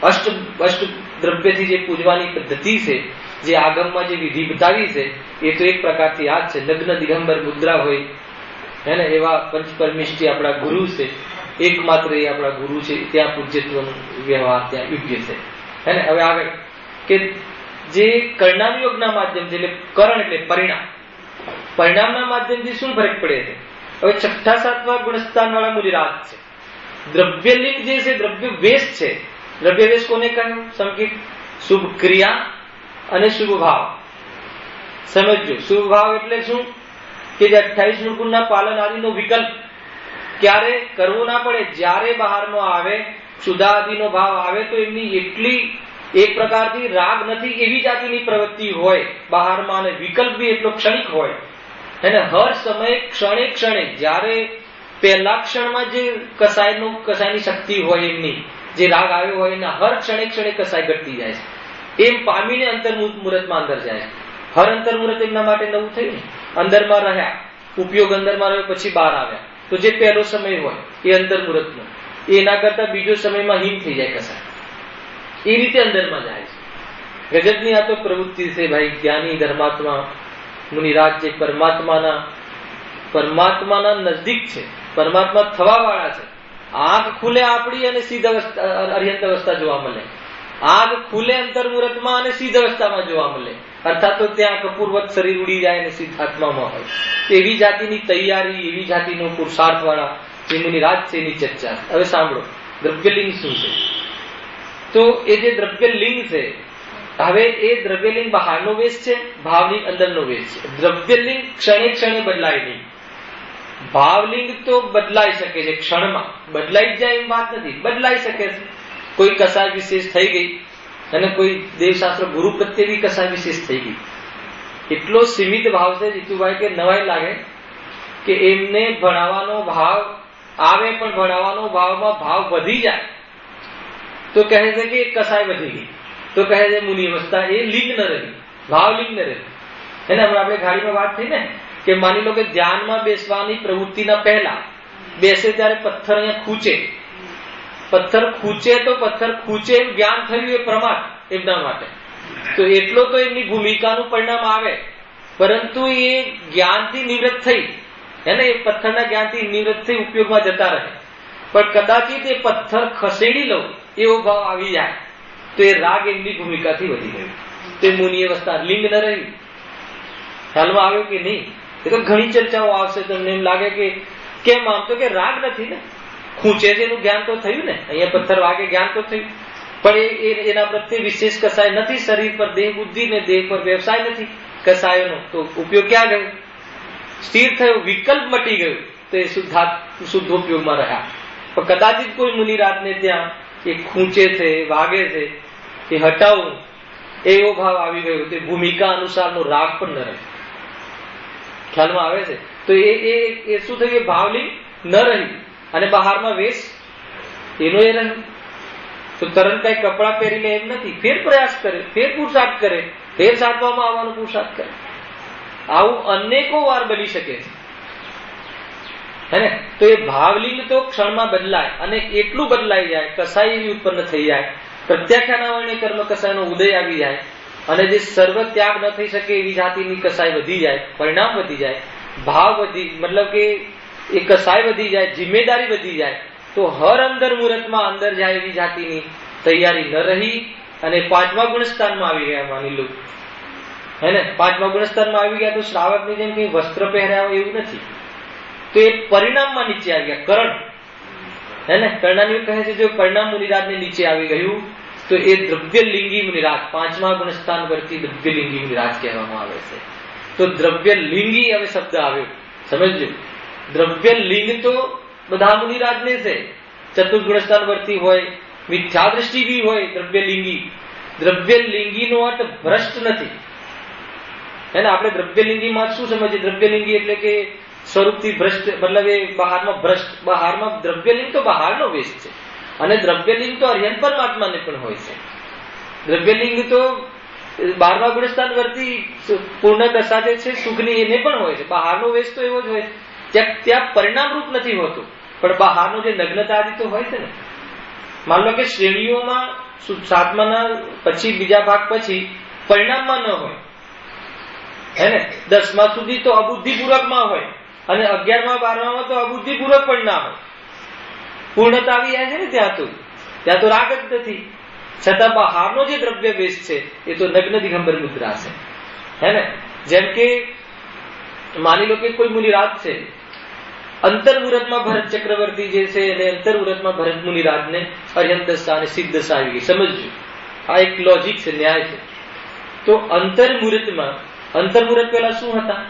અષ્ટ દ્રવ્યથી જે પૂજવાની પદ્ધતિ છે, જે આગમમાં જે વિધિ બતાવી છે એ તો એક પ્રકારથી આ જ છે. નગ્ન દિગંબર મુદ્રા હોય હે ને એવા પંચ પરમેષ્ઠી આપણા ગુરુ છે, એકમાત્ર એ આપણા ગુરુ છે, ત્યાં પૂજ્યત્વનો વ્યવહાર ત્યાં યોગ્ય છે. હે ને હવે આગળ કે જે કર્ણાનુયોગના માધ્યમથી, એટલે કરણ એટલે પરિણામ, પરિણામના માધ્યમથી શું ફરક પડે છે? હવે છઠ્ઠા સાતમા ગુણસ્થાન વાળા મુનિરાજ છે. દ્રવ્યલિંગ જે છે દ્રવ્ય વેશ છે. દ્રવ્ય વેશ કોને કહ્યું? સંકેત શુભ ક્રિયા અને શુભ ભાવ. સમજો શુભ ભાવ એટલે શું કે જે 28 ગુણના પાલન આદિનો વિકલ્પ ક્યારે કરવો ના પડે, જ્યારે બહારનો આવે શુદ્ધાદિનો ભાવ આવે તો એમની એટલી એક પ્રકારથી રાગ નથી એવી જાતિની પ્રવૃત્તિ હોય બહારમાં, અને વિકલ્પ બી એટલો ક્ષણિક હોય અને હર સમયે ક્ષણે ક્ષણે જ્યારે પહેલા ક્ષણમાં જે કસાયની શક્તિ હોય એમની, જે રાગ આવ્યો હોય એના હર ક્ષણે ક્ષણે કસાય ઘટતી જાય છે. એમ પામીને અંતર્મુહૂર્તમાં અંદર જાય છે. હર અંતર્મુહૂર્ત એમના માટે નવું થયું ને, અંદરમાં રહ્યા, ઉપયોગ અંદરમાં રહ્યો પછી બહાર આવ્યા, તો જે પહેલો સમય હોય એ અંતર્મુહૂર્તનો, એના કરતા બીજો સમયમાં હીન થઈ જાય કસાય, એ રીતે અંદરમાં જાય છે. ગજબની આ તો પ્રવૃત્તિ છે ભાઈ. જ્ઞાની ધર્માત્મા મુનિરાજ જે પરમાત્માના નજદીક છે, પરમાત્મા થવા વાળા છે. આંખ ખુલે આપણી અને સિદ્ધ અવસ્થા અર્યંત અવસ્થા જોવા મળે. આંખ ખુલે અંતર્મુહૂર્તમાં અને સિદ્ધ અવસ્થામાં જોવા મળે, અર્થાત તો ત્યાં કપૂરવત શરીર ઉડી જાય અને સિદ્ધાત્મામાં હોય. એવી જાતિની તૈયારી, એવી જાતિનો પુરુષાર્થ વાળા જે મુનિરાજ છે એની ચર્ચા. હવે સાંભળો દ્રવ્યલિંગ શું છે. તો એ જે દ્રવ્યલિંગ છે, હવે એ દ્રવ્યલિંગ બહારનો વેશ છે, ભાવલિંગ અંદરનો વેશ છે. દ્રવ્યલિંગ ક્ષણે ક્ષણે બદલાય નહીં. ભાવલિંગ તો બદલાઈ શકે છે, ક્ષણમાં બદલાઈ જ જાય એમ વાત નથી, બદલાઈ શકે છે. કોઈ કસાય વિશેષ થઈ ગઈ અને કોઈ દેવશાસ્ત્ર ગુરુ પ્રત્યે બી કસાય વિશેષ થઈ ગઈ. એટલો સીમિત ભાવ છે જીતુભાઈ કે નવાઈ લાગે કે એમને ભણાવવાનો ભાવ આવે પણ ભણાવવાનો ભાવમાં ભાવ વધી જાય તો કહે છે કે કસાય વધી ગઈ, તો કહે છે મુનિ અવસ્થા. એ લિંગ ન રહી, ભાવલિંગ ન રહી. એને હમણાં આપણે ગાડીમાં વાત થઈ ને કે માની લો કે ધ્યાનમાં બેસવાની પ્રવૃત્તિના પહેલા બેસે ત્યારે પથ્થર અહીંયા ખૂંચે, પથ્થર ખૂંચે તો પથ્થર ખૂંચે એમ જ્ઞાન થયું એ પ્રમાણ એમના માટે, તો એટલો તો એમની ભૂમિકાનું પરિણામ આવે. પરંતુ એ જ્ઞાનથી નિવૃત્ત થઈ, એને એ પથ્થરના જ્ઞાનથી નિવૃત્ત થઈ ઉપયોગમાં જતા રહે, પણ કદાચિત એ પથ્થર ખસેડી લો એવો ભાવ આવી જાય તો એ રાગ એમની ભૂમિકાથી વધી ગયો, તો એ મુનિ અવસ્થા લિંગ ન રહી. ખ્યાલમાં આવ્યો કે નહીં? એ તો ઘણી ચર્ચાઓ આવશે. તમને એમ લાગે કે કેમ? આમ તો કે રાગ નથી ને, ખૂંચે છે એનું જ્ઞાન તો થયું ને, અહીંયા પથ્થર વાગે જ્ઞાન તો થયું, પણ એના પ્રત્યે વિશેષ કસાય નથી. શરીર પર દેહ બુદ્ધિ ને દેહ પર વ્યવસાય નથી કસાયનો, તો ઉપયોગ ક્યાં ગયો? સ્થિર થયો, વિકલ્પ મટી ગયો, તો એ શુદ્ધ ઉપયોગમાં રહ્યા. પણ કદાચિત કોઈ મુનિરાજને ત્યાં એ ખૂંચે છે, વાગે છે, એ હટાવું એવો ભાવ આવી ગયો, તે ભૂમિકા અનુસારનો રાગ પણ ન રહે. ખ્યાલમાં આવે છે? તો એ શું થયું? ભાવલિંગ ન રહી અને બહારમાં વેશ એનો એ રહ્યો. તો તરત કઈ કપડા પહેરી લે એમ નથી, ફેર પ્રયાસ કરે, ફેર પુરુષાર્થ કરે, ફેર સાધવામાં આવવાનો પુરુષાર્થ કરે. આવું અનેકો વાર બની શકે છે, હે ને? તો એ ભાવલિંગ તો ક્ષણમાં બદલાય અને એટલું બદલાઈ જાય, કસાય એવી ઉત્પન્ન થઈ જાય, પ્રત્યાખ્યાનાવરણે કર્મ કસાયનો ઉદય આવી જાય અને જે સર્વ ત્યાગ ન થઈ શકે એવી જાતિની કસાય વધી જાય, પરિણામ વધી જાય, ભાવ વધી, મતલબ કે એ કસાય વધી જાય, જિમ્મેદારી વધી જાય, તો હર અંદર મુહૂર્તમાં અંદર જાય એવી જાતિની તૈયારી ન રહી અને પાંચમા ગુણસ્થાનમાં આવી ગયા. માની લો હે ને, પાંચમા ગુણસ્થાનમાં આવી ગયા તો શ્રાવકની જેમ કઈ વસ્ત્ર પહેર્યા હોય એવું નથી, તો એ પરિણામમાં નીચે આવી ગયા. કરણ હે ને, કર્ણાની કહે છે જો પરિણામ મુનિરાજને નીચે આવી ગયું તો એ દ્રવ્યલિંગી મુનિરાજ, પાંચમા ગુણસ્થાન પરથી દ્રવ્યલિંગી મુનિરાજ કહેવામાં આવે છે. તો દ્રવ્યલિંગી હવે શબ્દ આવ્યો, સમજજો. દ્રવ્યલિંગ તો બધા મુનિરાજને છે, ચતુર્ગુણસ્થાન પરથી હોય, મિથ્યા દ્રષ્ટિ બી હોય દ્રવ્યલિંગી. દ્રવ્યલિંગીનો અર્થ ભ્રષ્ટ નથી, હે ને? આપણે દ્રવ્યલિંગીમાં શું સમજીએ? દ્રવ્યલિંગી એટલે કે સ્વરૂપથી ભ્રષ્ટ, મતલબ એ બહારમાં ભ્રષ્ટ. બહારમાં દ્રવ્યલિંગ તો બહારનો વેશ છે અને દ્રવ્યલિંગ તો અર્યંત પરમાત્માને પણ હોય છે. દ્રવ્યલિંગ તો 12મા ગુણસ્થાન વર્તી પૂર્ણ દશા જે છે સુખની એને પણ હોય છે. બહારનો વેશ તો એવો જ હોય છે, ત્યાં પરિણામ રૂપ નથી હોતું, પણ બહારનો જે નગ્નતા આદિ તો હોય છે ને. માન લો કે શ્રેણીઓમાં 7માના પછી બીજા ભાગ પછી પરિણામમાં ન હોય, હે ને? 10મા સુધી તો અબુદ્ધિપૂર્વકમાં હોય અને 11મા 12માં તો અબુદ્ધિપૂર્વક પણ ના હોય. પૂર્ણતા આવી જાય છે ને ત્યાં તો રાગ જ નથી. છતાં બહારનો જે દ્રવ્ય વેશ છે એ તો નગ્ન દિગંબર મુદ્રા છે, હે ને? જેમ કે માની લો કે કોઈ મુનિરાજ છે, અંતર્મુહૂર્તમાં ભરત ચક્રવર્તી જે છે એને અંતર્મુહૂર્તમાં ભરત મુનિરાજને અર્યંત દશા અને સિદ્ધ દશા આવી ગઈ. સમજજો, આ એક લોજિક છે, ન્યાય છે. તો અંતર્મુહૂર્ત પેલા શું હતા?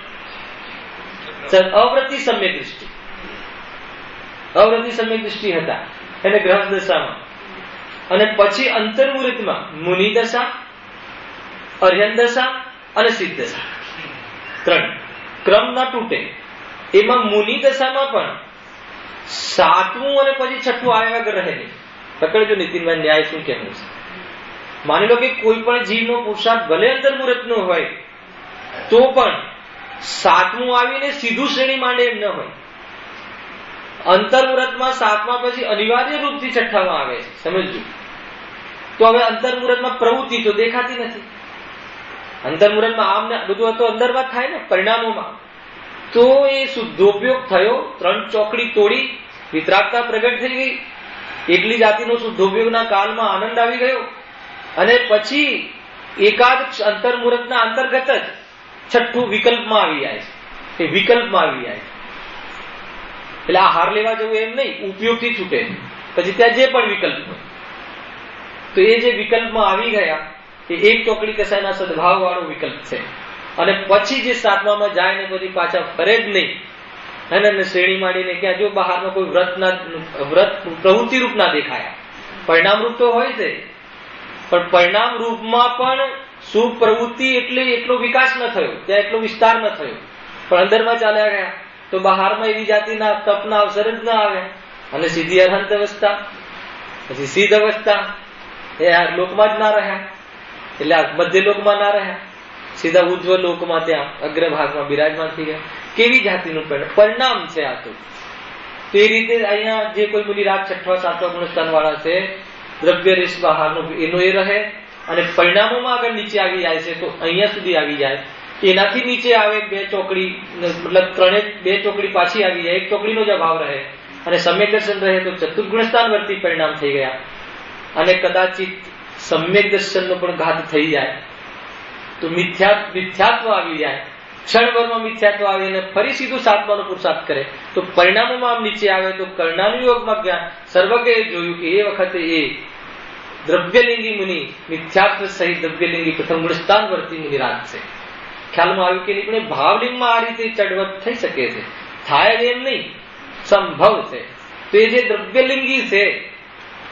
અવૃત્તિ સમ્યક દૃષ્ટિ હતા એને ગ્રહ દશામાં. અને પછી અંતર્મુહૂર્તમાં મુનિ દશા, અર્યંત દશા અને સિદ્ધ દશા, 3 ક્રમ ના તૂટે. એમાં મુનિ દશામાં પણ 7મું અને પછી 6મું આવ્યા વગર રહે નહીં. પકડજો નીતિનભાઈ ન્યાય શું કહેવું છે. માની લો કે કોઈ પણ જીવનો પુરુષાર્થ ભલે અંતર્મુહૂર્તનો હોય તો પણ 7મું આવીને સીધું શ્રેણી માંડે એમ ન હોય. અંતર્મુહૂર્તમાં 7મા પછી અનિવાર્ય રૂપથી 6માં આવે છે. સમજજો. તો હવે અંતર્મુહૂર્તમાં પ્રવૃત્તિ તો દેખાતી નથી. અંતર્મુહૂર્તમાં આમ ને બધું તો અંદરમાં થાય ને પરિણામોમાં. તો એ શુદ્ધોપયોગ થયો, 3 ચોકડી તોડી વિતરાગતા પ્રગટ થઈ ગઈ, એકલી જાતિનો શુદ્ધોપયોગના કાળમાં આનંદ આવી ગયો. અને પછી એકાદ અંતર્મુહૂર્તના અંતર્ગત જ 6ઠું વિકલ્પમાં આવી જાય છે. એ વિકલ્પમાં આવી જાય છે. એટલે આ હાર લેવા જવું એમ નહીં, ઉપયોગથી છૂટે પછી ત્યાં જે પણ વિકલ્પ હોય. તો એ જે વિકલ્પમાં આવી ગયા એ એક ચોકડી કસાયના સદભાવ વાળો વિકલ્પ છે. અને પછી જે 7મામાં જાય ને પછી પાછા ફરે જ નહીં, અને શ્રેણી માંડીને ક્યાં જો બહારમાં કોઈ વ્રત પ્રવૃત્તિ રૂપ ના દેખાયા. પરિણામ રૂપ તો હોય છે, પણ પરિણામ રૂપમાં પણ શુભ પ્રવૃત્તિ એટલો વિકાસ ન થયો, ત્યાં એટલો વિસ્તાર ન થયો. પણ અંદરમાં ચાલ્યા ગયા તો બહારમાં એવી જાતિના તપના અવસર જ ના આવ્યા. અને સીધી અરહંત અવસ્થા, પછી સિદ્ધ અવસ્થા, એ આ લોકમાં જ ના રહ્યા. એટલે આ મધ્ય લોકમાં ના રહ્યા, સીધા ઉજ્જવ લોકમાં ત્યાં અગ્રભાગમાં બિરાજમાન થઈ ગયા. કેવી જાતિનું પરિણામ છે આ તો. એ રીતે અહીંયા જે કોઈ મુનિરાજ 6ઠા 7મા ગુણસ્થાન વાળા છે, દ્રવ્ય રેશ બહારનું એનો એ રહે. અને પરિણામોમાં આગળ નીચે આવી જાય છે તો અહીંયા સુધી આવી જાય. એનાથી નીચે આવે 2 ચોકડી, મતલબ 2 ચોકડી પાછી આવી જાય, 1 ચોકડીનો જ અભાવ રહે. અને સમ્યક દર્શન રહે તો ચતુર્ગુણસ્થાન વર્તી પરિણામ થઈ ગયા. અને કદાચિત સમ્યક દર્શનનો પણ ઘાત થઈ જાય તો મિથ્યાત્વ આવી જાય. ક્ષણભરમાં મિથ્યાત્વ આવીને ફરી સીધું 7માનો પુરુષાર્થ કરે તો પરિણામોમાં આમ નીચે આવે તો કર્ણાનુયોગમાં જ્ઞાન સર્વજ્ઞએ જોયું કે એ વખતે એ દ્રવ્યલિંગી મુનિ, મિથ્યાત્વ સહિત દ્રવ્યલિંગી પ્રથમ ગુણસ્થાન વર્તી મુનિરાજ છે. ખ્યાલમાં આવ્યું કે નહીં? પણ ભાવલિંગમાં આ રીતે ચડવત થઈ શકે છે, થાય જ એમ નહીં, સંભવ છે. તો એ જે દ્રવ્યલિંગી છે,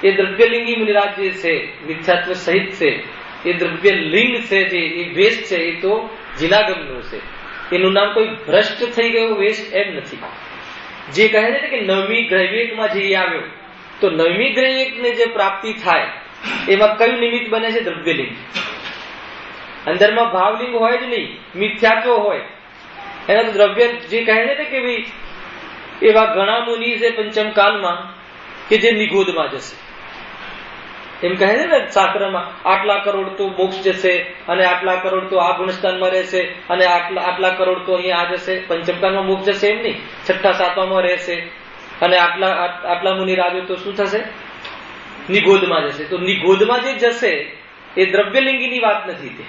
એ દ્રવ્યલિંગી મુનિરાજ જે છે મિથ્યાત્વ સહિત છે, એ દ્રવ્યલિંગ છે, જે એ વેશ છે એ તો જિનાગમનો છે. એનું નામ કોઈ ભ્રષ્ટ થઈ ગયો વેશ એમ નથી. જે કહે છે કે 9મી ગ્રહવેગમાં જે આવ્યો, તો 9મી ગ્રહવેગને જે પ્રાપ્તિ થાય એમાં કયું નિમિત્ત બને છે? દ્રવ્યલિંગ. અંદરમાં ભાવલિંગ હોય જ નહીં, મિથ્યાત્વ હોય. એના દ્રવ્ય જે કહે છે કે ભાઈ એવા ઘણા મુનિ છે પંચમ કાલમાં કે જે નિગોદમાં જશે. એમ કહે છે ને શાસ્ત્રમાં, આટલા કરોડ તો મોક્ષ જશે, અને આટલા કરોડ તો આ ગુણસ્થાનમાં રહેશે, અને આટલા કરોડ તો અહીંયા આ જશે. પંચમકાલમાં મોક્ષ જશે એમ નહીં, 6ઠા 7મામાં રહેશે. અને આટલા મુનિ રાજો તો શું થશે? નિગોદમાં જશે. તો નિગોદમાં જે જશે એ દ્રવ્યલિંગીની વાત નથી. તે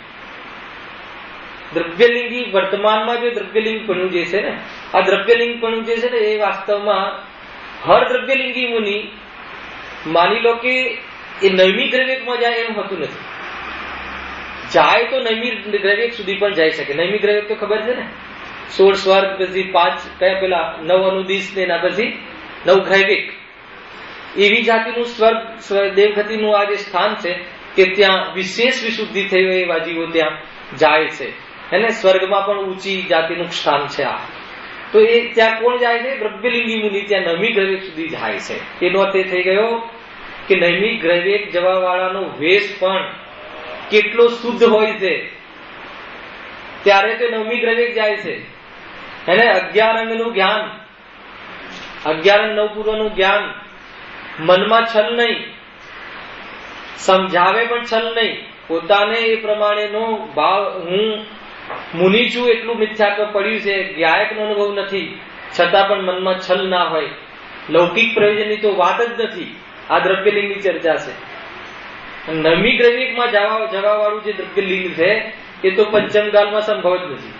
દ્રવ્યલિંગી વર્તમાનમાં જે દ્રવ્યલિંગપણું જે છે ને, આ દ્રવ્યલિંગપણું જે છે ને એ વાસ્તવમાં હર દ્રવ્યલિંગી મુનિ માની લો કે એ 9મી ગ્રહવેગમાં જાય એમ હોતું નથી. જાય તો 9મી ગ્રહવેગ સુધી પણ જઈ શકે. 9મી ગ્રહવેગ તો ખબર છે ને, 16 સ્વર્ગ, પછી 5 કયા પેલા 9 અનુદિશ ને એના પછી 9 ગ્રહવેગ. એવી જાતિનું સ્વર્ગ દેવગતિનું આ જે સ્થાન છે કે ત્યાં વિશેષ વિશુદ્ધિ થઈ હોય એવા જીવો ત્યાં જાય છે. એને સ્વર્ગમાં પણ ઊંચી જાતિનું સ્થાન છે આ. તો એ ત્યાં કોણ જાય છે? દ્રવ્યલિંગી મુનિ ત્યાં 9મી ગ્રહવેગ સુધી જાય છે. એનો અર્થ એ થઈ ગયો કે 9મી ગ્રહવેગ જવા વાળાનો વેશ પણ કેટલો શુદ્ધ હોય છે ત્યારે તે 9મી ગ્રહવેગ જાય છે. એને 11 અંગનું જ્ઞાન, 11 અંગ 9 પૂર્વનું જ્ઞાન, મનમાં છલ નહીં, સમજાવે પણ છલ નહીં, પોતાને એ પ્રમાણેનો ભાવ, હું મુનિ છું એટલું મિથ્યાત્વ પડ્યું છે, ગાયકનો અનુભવ નથી, છતાં પણ મનમાં છલ ના હોય, લૌકિક પ્રયોજનની તો વાત જ નથી. આ દ્રવ્યલિંગની ચર્ચા છે. નવમી દ્રવ્યમાં જવા વાળું જે દ્રવ્યલિંગ છે એ તો પંચમકાલમાં સંભવ જ નથી.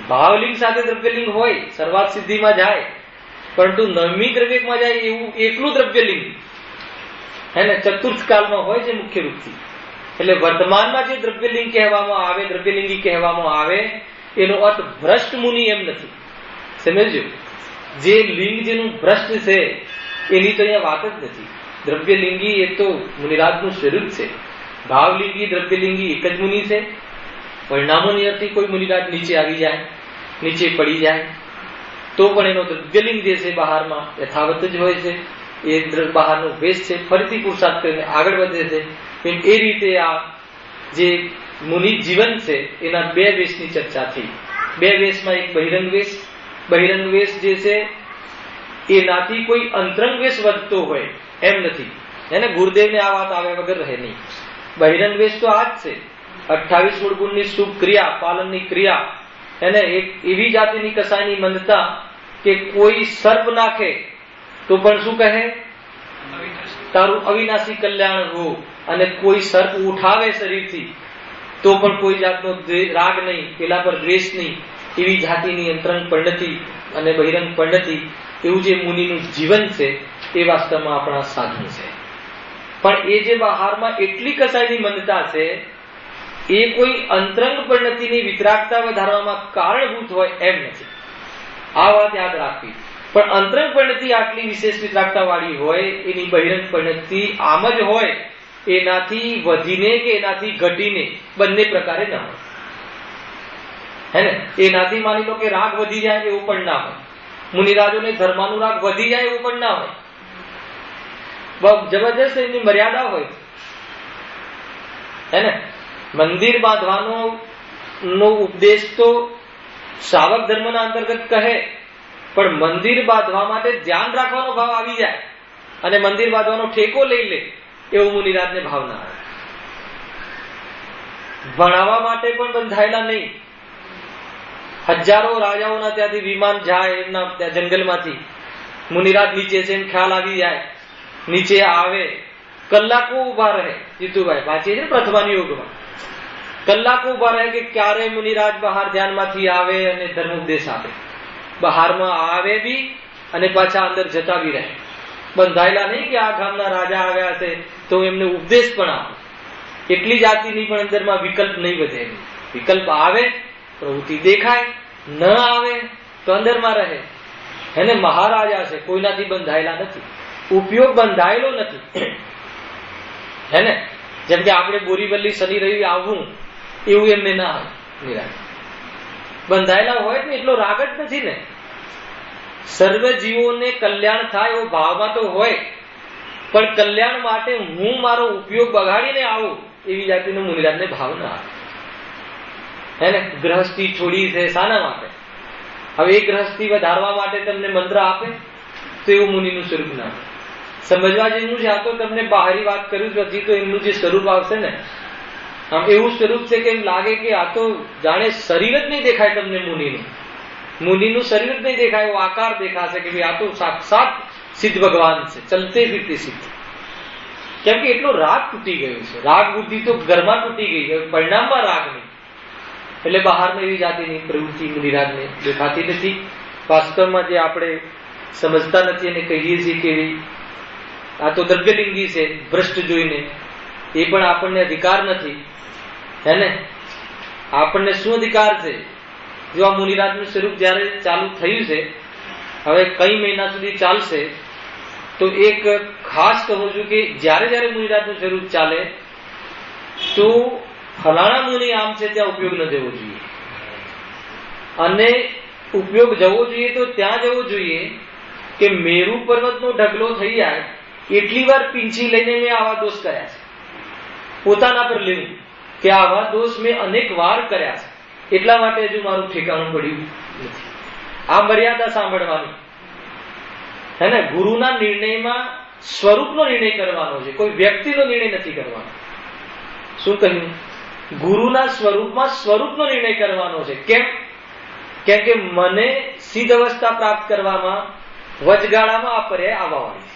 ભાવલિંગ સાથે દ્રવ્યલિંગ હોય, સર્વાત સિદ્ધિમાં જાય, પરંતુ નવમી દ્રવ્યમાં જાય એવું એકલું દ્રવ્યલિંગ હે ને ચતુર્થ કાલમાં હોય છે મુખ્ય રૂપથી. એટલે વર્તમાનમાં જે દ્રવ્યલિંગ કહેવામાં આવે, દ્રવ્યલિંગી કહેવામાં આવે, એનો અર્થ ભ્રષ્ટ મુનિ એમ નથી. સમજ્યો? જે લિંગ જેનું ભ્રષ્ટ છે એની તો અહીંયા વાત જ નથી. દ્રવ્યલિંગી એ તો મુનિરાજનું સ્વરૂપ છે. ભાવલિંગી, દ્રવ્યલિંગી એક જ મુનિ છે. પરિણામોની અર્થી કોઈ મુનિરાજ નીચે આવી જાય, નીચે પડી જાય, તો પણ એનો દ્રવ્યલિંગ જે છે બહારમાં યથાવત જ હોય છે. એ બહારનો વેશ છે, ફરીથી પુરુષાર્થ કરીને આગળ વધે છે. એ રીતે આ જે મુનિ જીવન છે એના બે વેશની ચર્ચા થઈ. બે વેશમાં એક બહિરંગ વેશ. બહિરંગ વેશ જે છે એનાથી કોઈ અંતરંગ વેશ વધતો હોય એમ નથી. એને ગુરુદેવને આ વાત આવ્યા વગર રહે નહીં. બહિરંગ વેશ તો આ જ છે. 28 મૂળ ગુણની શુભ ક્રિયા, પાલનની ક્રિયા, એને એક એવી જાતિની કસાયની મંદતા કે કોઈ સર્પ નાખે તો પણ શું કહે? તારું અવિનાશી કલ્યાણ હો. અને કોઈ સર્પ ઉઠાવે શરીરથી તો પણ કોઈ જાતનો રાગ નહીં, પેલા પર દ્વેષ નહીં. એવી જાતિની અંતરંગ પરિણતિ અને બહિરંગ પરિણતિ, એવું જે મુનિનું જીવન છે એ વાસ્તવમાં આપણા સાધન છે. પણ એ જે બહારમાં એટલી કસાયની મંદતા છે એ કોઈ અંતરંગ પરિણતિની વિતરાગતા વધારવામાં કારણભૂત હોય એમ નથી. આ વાત યાદ રાખવી. પણ અંતરંગ પરિણતિ આટલી વિશેષ વિતરાગતા વાળી હોય, એની બહિરંગ પરિણતિ આમ જ હોય, એનાથી વધીને કે એનાથી ઘટીને બંને પ્રકારે ના હોય. હે ને? એનાથી માની લો કે રાગ વધી જાય એવું પણ ના હોય. મુનિરાજોને ધર્માનુરાગ વધી જાય એવું પણ ના હોય. જબરજસ્ત એની મર્યાદા હોય. હે ને? મંદિર બાંધવાનો નો ઉપદેશ તો શ્રાવક ધર્મના અંતર્ગત કહે, પણ મંદિર બાંધવા માટે ધ્યાન રાખવાનો ભાવ આવી જાય અને મંદિર બાંધવાનો ઠેકો લઈ લે એવું મુનિરાજને ભાવ ના આવે. ભણાવવા માટે પણ બંધાયેલા નહીં. હજારો રાજાઓના ત્યાંથી વિમાન જાય એમના ત્યાં જંગલમાંથી, મુનિરાજ નીચે છે એમ ખ્યાલ આવી જાય, નીચે આવે, કલાકો ઉભા રહે. જીતુભાઈ વાંચીએ છે પ્રથમાની યોગમાં, કલાકો ઉભા રહે કે ક્યારે મુનિરાજ બહાર ધ્યાનમાંથી આવે અને ધર્મ ઉપદેશ આપે. બહારમાં આવે બી અને પાછા અંદર જતા બી રહે. બંધાયેલા નહીં કે આ ગામના રાજા આવ્યા છે તો એમને ઉપદેશ પણ આપે. એટલી જાતિની પણ અંદરમાં વિકલ્પ નહીં વધે. વિકલ્પ આવે, પ્રવૃત્તિ દેખાય, ન આવે તો અંદરમાં રહે. એને મહારાજા છે, કોઈનાથી બંધાયેલા નથી, ઉપયોગ બંધાયેલો નથી. હે ને? જેમ કે આપણે બોરીવલી શનિ રવિ આવવું એવું એમને ના હોય. નિરાશ બંધાયેલા હોય ને એટલો રાગ જ નથી ને. સર્વ જીવોને કલ્યાણ થાય એવો ભાવમાં તો હોય, પણ કલ્યાણ માટે હું મારો ઉપયોગ બગાડીને આવું એવી જાતિનો મુનિરાજને ભાવ ના આવે. હે ને? ગ્રહસ્થી છોડી છે શાના માટે? હવે એ ગ્રહસ્થી વધારવા માટે તમને મંત્ર આપે તો એવું મુનિનું સ્વરૂપ ના હોય. સમજવા જેવું છે. આ તો તમને બહારી વાત કર્યું છે, હજી તો એમનું જે સ્વરૂપ આવશે ને, આમ એવું સ્વરૂપ છે કે એમ લાગે કે આ તો જાણે શરીર જ નહીં દેખાય તમને મુનિનું. મુનિનું શરીર જ નહીં દેખાય, એવો આકાર દેખાશે કે ભાઈ આ તો સાક્ષાત સિદ્ધ ભગવાન છે, ચલતે ફિરતે સિદ્ધ. કેમ કે એટલો રાગ તૂટી ગયો છે. રાગ બુદ્ધિ તો ઘરમાં તૂટી ગઈ છે, પરિણામમાં રાગ નહીં. એટલે બહારમાં એવી જાતિની પ્રવૃત્તિ મુનિરાજને દેખાતી નથી. વાસ્તવમાં જે આપણે સમજતા નથી અને કહીએ છીએ કે આ તો દ્રવ્યલિંગી છે, ભ્રષ્ટ જોઈને, એ પણ આપણને અધિકાર નથી. હે ને? આપણને શું અધિકાર છે? જો આ મુનિરાજનું સ્વરૂપ જયારે ચાલુ થયું છે, હવે કઈ મહિના સુધી ચાલશે, તો એક ખાસ કહું છું કે જયારે જયારે મુનિરાજનું સ્વરૂપ ચાલે તો ફલાણા મુનિ આમ છે ત્યાં ઉપયોગ ન જવો જોઈએ. અને ઉપયોગ જવો જોઈએ તો ત્યાં જવો જોઈએ કે મેરુ પર્વતનો ઢગલો થઈ જાય એટલી વાર પીંછી લઈને મેં આવા દોષ કર્યા છે. પોતાના પર લેવું કે આવા દોષ મેં અનેક વાર કર્યા છે, એટલા માટે હજુ મારું ઠેકાણું પડ્યું નથી. આ મર્યાદા સાંભળવાની. હે ને? ગુરુના નિર્ણયમાં સ્વરૂપનો નિર્ણય કરવાનો છે, કોઈ વ્યક્તિનો નિર્ણય નથી કરવાનો. શું કહ્યું? ગુરુના સ્વરૂપમાં સ્વરૂપનો નિર્ણય કરવાનો છે. કેમ? કેમ કે મને સિદ્ધ અવસ્થા પ્રાપ્ત કરવામાં વચગાળામાં આ પર્યાય આવવાની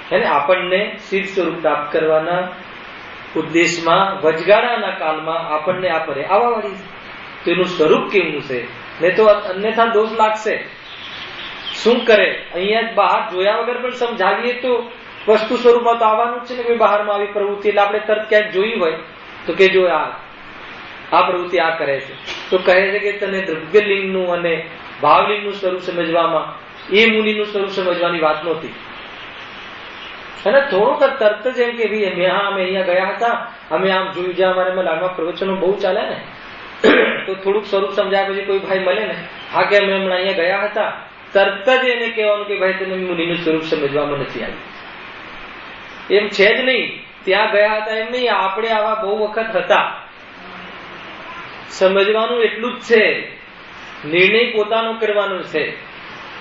છે. અને આપણને સિદ્ધ સ્વરૂપ પ્રાપ્ત કરવાના ઉદ્દેશમાં વચગાળાના કાળમાં આપણને આ પર્યાય આવવાની છે. તો એનું સ્વરૂપ કેવું છે? નહીં તો અન્યથા દોષ લાગશે. શું કરે? અહીંયા બહાર જોયા વગર પણ સમજાવીએ તો વસ્તુ સ્વરૂપમાં તો આવવાનું જ છે ને. કોઈ બહારમાં આવી પ્રવૃત્તિ એટલે આપણે તરત ક્યાંક જોઈ હોય તો કે જો આ પ્રવૃત્તિ આ કરે છે, તો કહે છે કે તને દ્રવ્યલિંગનું અને ભાવલિંગનું સ્વરૂપ સમજવામાં એ મુનિનું સ્વરૂપ સમજવાની વાત નહોતી. અને થોડુંક તરત જ એમ કે ભાઈ અમે અહીંયા ગયા હતા, અમે આમ જોયું, જ્યાં અમારે લાગમાં પ્રવચનો બહુ ચાલે ને, તો થોડુંક સ્વરૂપ સમજાય પછી કોઈ ભાઈ મળે ને, હા કે અમે હમણાં અહીંયા ગયા હતા, તરત જ એને કહેવાનું કે ભાઈ તને મુનિનું સ્વરૂપ સમજવામાં નથી આવ્યું. એમ છે જ નહીં. ત્યાં ગયા હતા એમ નહીં, આપણે આવા બહુ વખત હતા. સમજવાનું એટલું જ છે, નિર્ણય પોતાનો કરવાનો છે.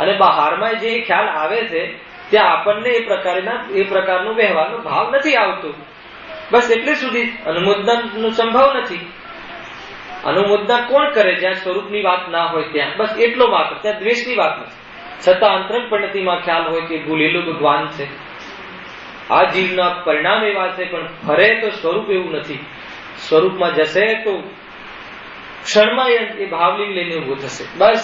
અને બહારમાં જે ખ્યાલ આવે છે ત્યાં આપણને એ પ્રકારનો વ્યવહારનો ભાવ નથી આવતો. બસ એટલે સુધી અનુમોદનનો સંભવ નથી. અનુમોદના કોણ કરે? જ્યાં સ્વરૂપની વાત ના હોય ત્યાં. બસ એટલો માત્ર. ત્યાં દ્વેષની વાત નથી. છતાં અંતરંગ પરિણતિમાં ખ્યાલ હોય કે ભૂલેલું ભગવાન છે, આ જીવના પરિણામ એવા છે, પણ ફરે તો સ્વરૂપ એવું નથી. સ્વરૂપમાં જશે તો ક્ષણમાં એ ભાવલિંગ લઈને ઉભો થશે. બસ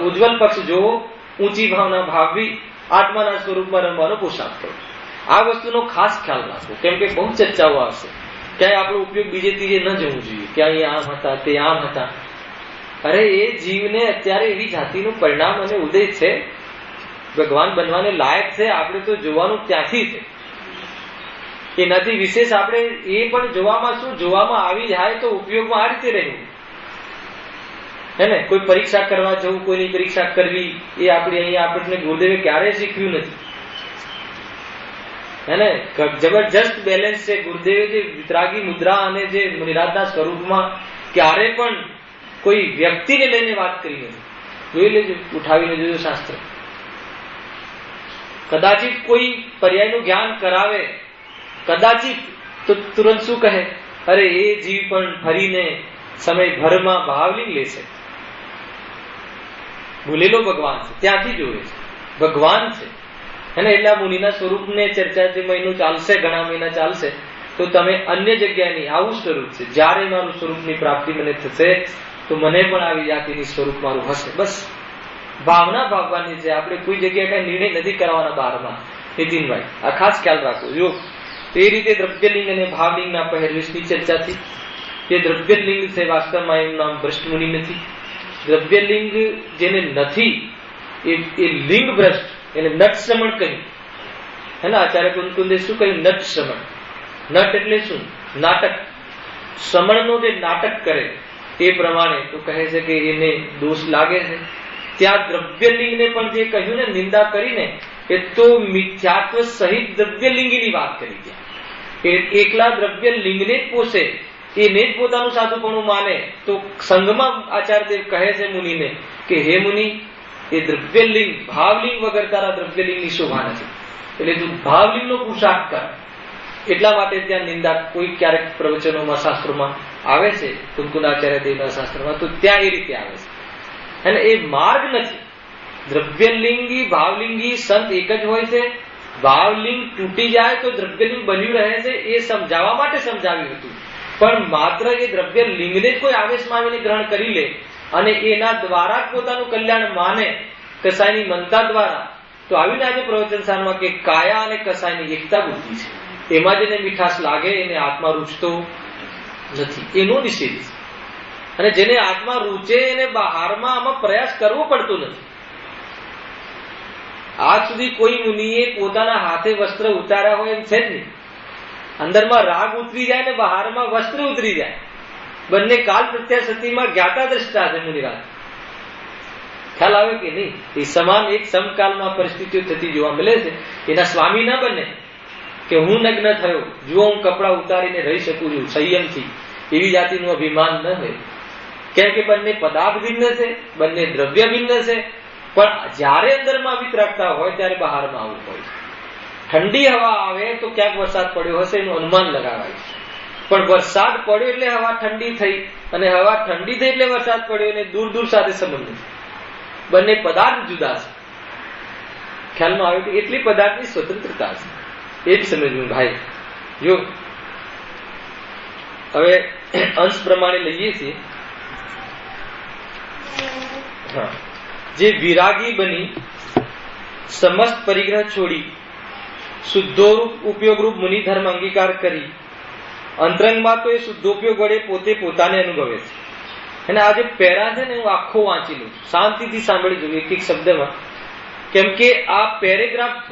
ઉજ્જવલ પક્ષ જોવો, ઊંચી ભાવના ભાવવી, આત્માના સ્વરૂપમાં રમવાનો પુરુષાર્થ કરો. આ વસ્તુનો ખાસ ખ્યાલ રાખવો. કેમ કે બહુ ચર્ચાઓ આવશે. ક્યાંય આપણો ઉપયોગ બીજે ત્રીજે ન જવું જોઈએ કે અહીં આમ હતા, તે આમ હતા. અરે એ જીવને અત્યારે એવી જાતિનું પરિણામ અને ઉદય છે, ભગવાન બનવાને લાયક છે. આપણે તો જોવાનું ત્યાંથી છે. એનાથી વિશેષ આપણે એ પણ જોવામાં શું, જોવામાં આવી જાય તો ઉપયોગમાં આ રીતે રહેવું. હે ને? કોઈ પરીક્ષા કરવા જવું, કોઈની પરીક્ષા કરવી, એ આપણે અહીંયા આપણને ગુરુદેવે ક્યારેય શીખવ્યું નથી. હે ને? જબરજસ્ત બેલેન્સ છે. ગુરુદેવે જે વિતરાગી મુદ્રા અને જે નિરાતના સ્વરૂપમાં ક્યારે પણ કોઈ વ્યક્તિને લઈને વાત કરી નથી. જોઈ લેજો, ઉઠાવીને જોજો શાસ્ત્ર. કદાચિત કોઈ પર્યાયનું જ્ઞાન કરાવે, કદાચિત, તો તુરંત શું કહે? અરે એ જીવ પણ ફરીને સમયભરમાં ભાવલિંગ લેશે. ભૂલેલો ભગવાન છે, ત્યાંથી જોવે છે. ભગવાન છે એને એટલા મુનિના સ્વરૂપને ચર્ચા જે મહિનો ચાલશે, ઘણા મહિના ચાલશે, તો તમે અન્ય જગ્યાની આવું સ્વરૂપ છે. જ્યારે મારું સ્વરૂપની પ્રાપ્તિ મને થશે તો મને પણ આવી જાતિની સ્વરૂપ મારું હશે. બસ ભાવના ભાવવાની છે. આપણે કોઈ જગ્યાએ કઈ નિર્ણય નથી કરવાના બહારમાં. નીતિનભાઈ, આ ખાસ ખ્યાલ રાખો. જો એ રીતે દ્રવ્યલિંગ અને ભાવલિંગના પહેરવેશની ચર્ચા થઈ. જે દ્રવ્યલિંગ છે વાસ્તવમાં એનું નામ ભ્રષ્ટ મુનિ નથી. દ્રવ્યલિંગ જેને નથી એ લિંગ ભ્રષ્ટ, એને નટ શ્રમણ કહ્યું. હે ને? આચાર્ય કુંદે શું કહ્યું? નટ શ્રમણ. નટ એટલે શું? નાટક. શ્રમણનો જે નાટક કરે એ પ્રમાણે તો કહે છે કે એને દોષ લાગે છે. ત્યાં દ્રવ્યલિંગને પણ જે કહ્યું ને, નિંદા કરીને, એ તો મિથ્યાત્વ સહિત દ્રવ્યલિંગની વાત કરી ગયા. એકલા દ્રવ્યલિંગને જ પોષે, એને જ પોતાનું સાધુપણું માને, તો સંઘમાં આચાર્યદેવ કહે છે મુનિને કે હે મુનિ, એ દ્રવ્યલિંગ ભાવલિંગ વગર તારા દ્રવ્યલિંગની શોભા નથી. એટલે તું ભાવલિંગનો પુરુષાર્થ કર. એટલા માટે ત્યાં નિંદા કોઈ ક્યારેક પ્રવચનોમાં શાસ્ત્રોમાં આવે છે, કુંકુનાચાર્ય દેવના શાસ્ત્રમાં, તો ત્યાં એ રીતે આવે છે. અને એ માર્ગ નથી. દ્રવ્યલિંગી ભાવલિંગી સંત એક જ હોય છે. ભાવલિંગ તૂટી જાય તો દ્રવ્યલિંગ બન્યું રહે છે. એ સમજાવવા માટે સમજાવ્યું હતું. પણ માત્ર એ દ્રવ્યલિંગને જ કોઈ આવેશમાં આવીને ગ્રહણ કરી લે અને એના દ્વારા પોતાનું કલ્યાણ માને, કસાયની મનતા દ્વારા, તો આવીને આજે પ્રવચન સારમાં કે કાયા અને કસાયની એકતા બુદ્ધિ છે. એમાં જેને મીઠાશ લાગે એને આત્મા રૂચતો નથી, એનો નિષેધ છે. અને જેને આત્મા રૂચે એને બહારમાં આમાં પ્રયાસ કરવો પડતો નથી. આજ સુધી કોઈ મુનિએ પોતાના હાથે વસ્ત્ર ઉતાર્યા હોય એમ છે જ નહીં. અંદરમાં રાગ ઉતરી જાય ને બહારમાં વસ્ત્ર ઉતરી જાય. બંને કાલ પ્રત્યાસતીમાં જ્ઞાતા દ્રષ્ટા છે મુનિરાજ. ખ્યાલ આવે કે નહીં? એ સમાન એક સમકાલમાં પરિસ્થિતિઓ થતી જોવા મળે છે. એના સ્વામી ના બને કે હું નગ્ન થયો, જો હું કપડા ઉતારીને રહી શકું છું સંયમથી, એવી જાતિનું અભિમાન ન હોય. કેમ કે બંને પદાર્થ ભિન્ન છે, બંને દ્રવ્ય ભિન્ન છે. પણ જયારે અંદરમાં વિતરાગતા હોય ત્યારે બહારમાં આવવું હોય છે. ઠંડી હવા આવે તો ક્યાંક વરસાદ પડ્યો હશે એનું અનુમાન લગાવાય છે. પણ વરસાદ પડ્યો એટલે હવા ઠંડી થઈ, અને હવા ઠંડી થઈ એટલે વરસાદ પડ્યો, અને દૂર દૂર સાથે સંબંધ છે. બંને પદાર્થ જુદા છે. ખ્યાલમાં આવે કે એટલી પદાર્થની સ્વતંત્રતા છે. એ જ સમજવું ભાઈ. જો હવે અંશ પ્રમાણે લઈએ છીએ. હા, જે વિરાગી બની સમસ્ત પરિગ્રહ છોડી શુદ્ધોરૂપ ઉપયોગરૂપ મુનિ ધર્મ અંગીકાર કરી અંતરંગમાં તો એ શુદ્ધોપયોગ વડે પોતે પોતાને અનુભવે છે. અને આ જે પેરા છે ને, હું આખો વાંચી લઉં છું, શાંતિથી સાંભળી જોઉં એક એક શબ્દમાં, કેમ કે આ પેરેગ્રાફ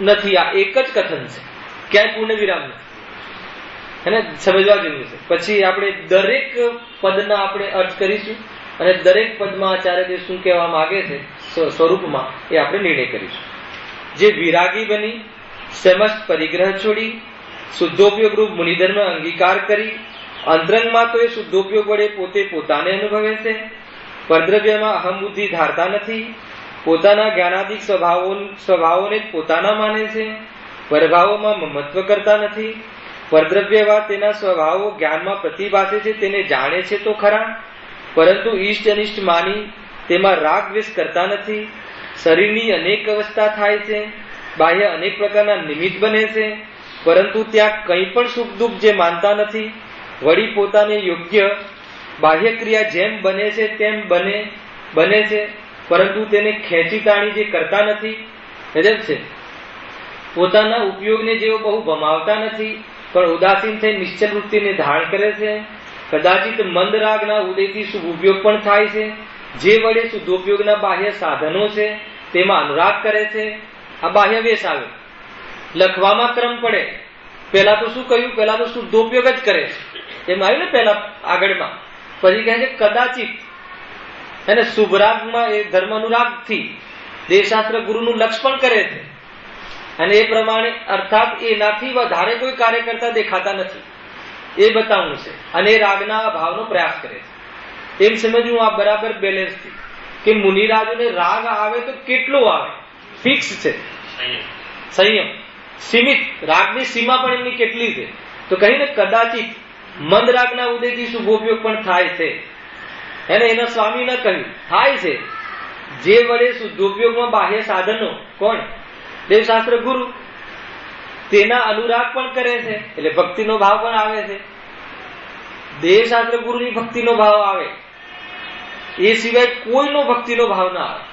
નથી, આ એક જ કથન છે, ક્યાંય પૂર્ણ વિરામ નથી. એને સમજવા જેવું છે. પછી આપણે દરેક પદના આપણે અર્થ કરીશું, અને દરેક પદમાં આચાર્યદેવ શું કહેવા માંગે છે સ્વરૂપમાં એ આપણે નિર્ણય કરીશું. જે વિરાગી બની સમસ્ત પરિગ્રહ છોડી શુદ્ધોપયોગ રૂપ મુનિધર્મ અંગીકાર કરી અંતરંગમાં તો એ શુદ્ધોપયોગ વડે પોતે પોતાને અનુભવે છે. પરદ્રવ્યમાં અહમ બુદ્ધિ ધારતા નથી. પોતાના જ્ઞાનાદિક સ્વભાવોને જ પોતાના માને છે. પરભાવોમાં મમત્વ કરતા નથી. પરદ્રવ્યવા તેના સ્વભાવો જ્ઞાનમાં પ્રતિભાસે છે, તેને જાણે છે તો ખરા, પરંતુ ઈષ્ટ અનિષ્ટ માની તેમાં રાગ દ્વેષ કરતા નથી. શરીરની અનેક અવસ્થા થાય છે, બાહ્ય અનેક પ્રકારના નિમિત્ત બને છે, પરંતુ ત્યાં કંઈ પણ સુખ દુઃખ જે માનતા નથી. વળી પોતાને યોગ્ય બાહ્ય ક્રિયા જેમ બને છે તેમ બને છે, પરંતુ તેને ખેંચી તાણી જે કરતા નથી. ગજબ છે. પોતાના ઉપયોગને જેઓ બહુ ભમાવતા નથી, પણ ઉદાસીન થઈ નિશ્ચલ વૃત્તિને ધારણ કરે છે. કદાચિત મંદ રાગના ઉદયથી શુભ ઉપયોગ પણ થાય છે, જે વડે શુદ્ધોપયોગના બાહ્ય સાધનો છે તેમાં અનુરાગ કરે છે. આ બાહ્ય વેશ આવે, લખવામાં ક્રમ પડે. પેલા તો શું કહ્યું? પેલા તો શુદ્ધોપયોગ જ કરે છે, એમ આવ્યું ને પેલા આગળમાં. પછી કહે છે કદાચિત, અને શુભ રાગમાં એ ધર્મ અનુરાગથી દેવશાસ્ત્ર ગુરુનું લક્ષ પણ કરે છે, અને એ પ્રમાણે અર્થાત એનાથી વધારે કોઈ કાર્ય કરતા દેખાતા નથી, એ બતાવવું છે. અને એ રાગના ભાવનો પ્રયાસ કરે છે. એમ સમજવું આ બરાબર બેલેન્સ થી, કે મુનિરાજોને રાગ આવે તો કેટલો આવે, ફિક્સ છે. સંયમ, સીમિત. રાગની સીમા પણ એમની કેટલી છે? તો કહીને કદાચિત મંદ રાગના ઉદયથી શુભોપયોગ પણ થાય છે. એને એના સ્વામી ન કહ્યું, થાય છે, જે વડે શુદ્ધોપયોગમાં બાહ્ય સાધનો, કોણ? દેવશાસ્ત્ર ગુરુ, તેના અનુરાગ પણ કરે છે, એટલે ભક્તિનો ભાવ પણ આવે છે. દેવશાસ્ત્ર ગુરુની ભક્તિનો ભાવ આવે, એ સિવાય કોઈનો ભક્તિનો ભાવ ના આવે.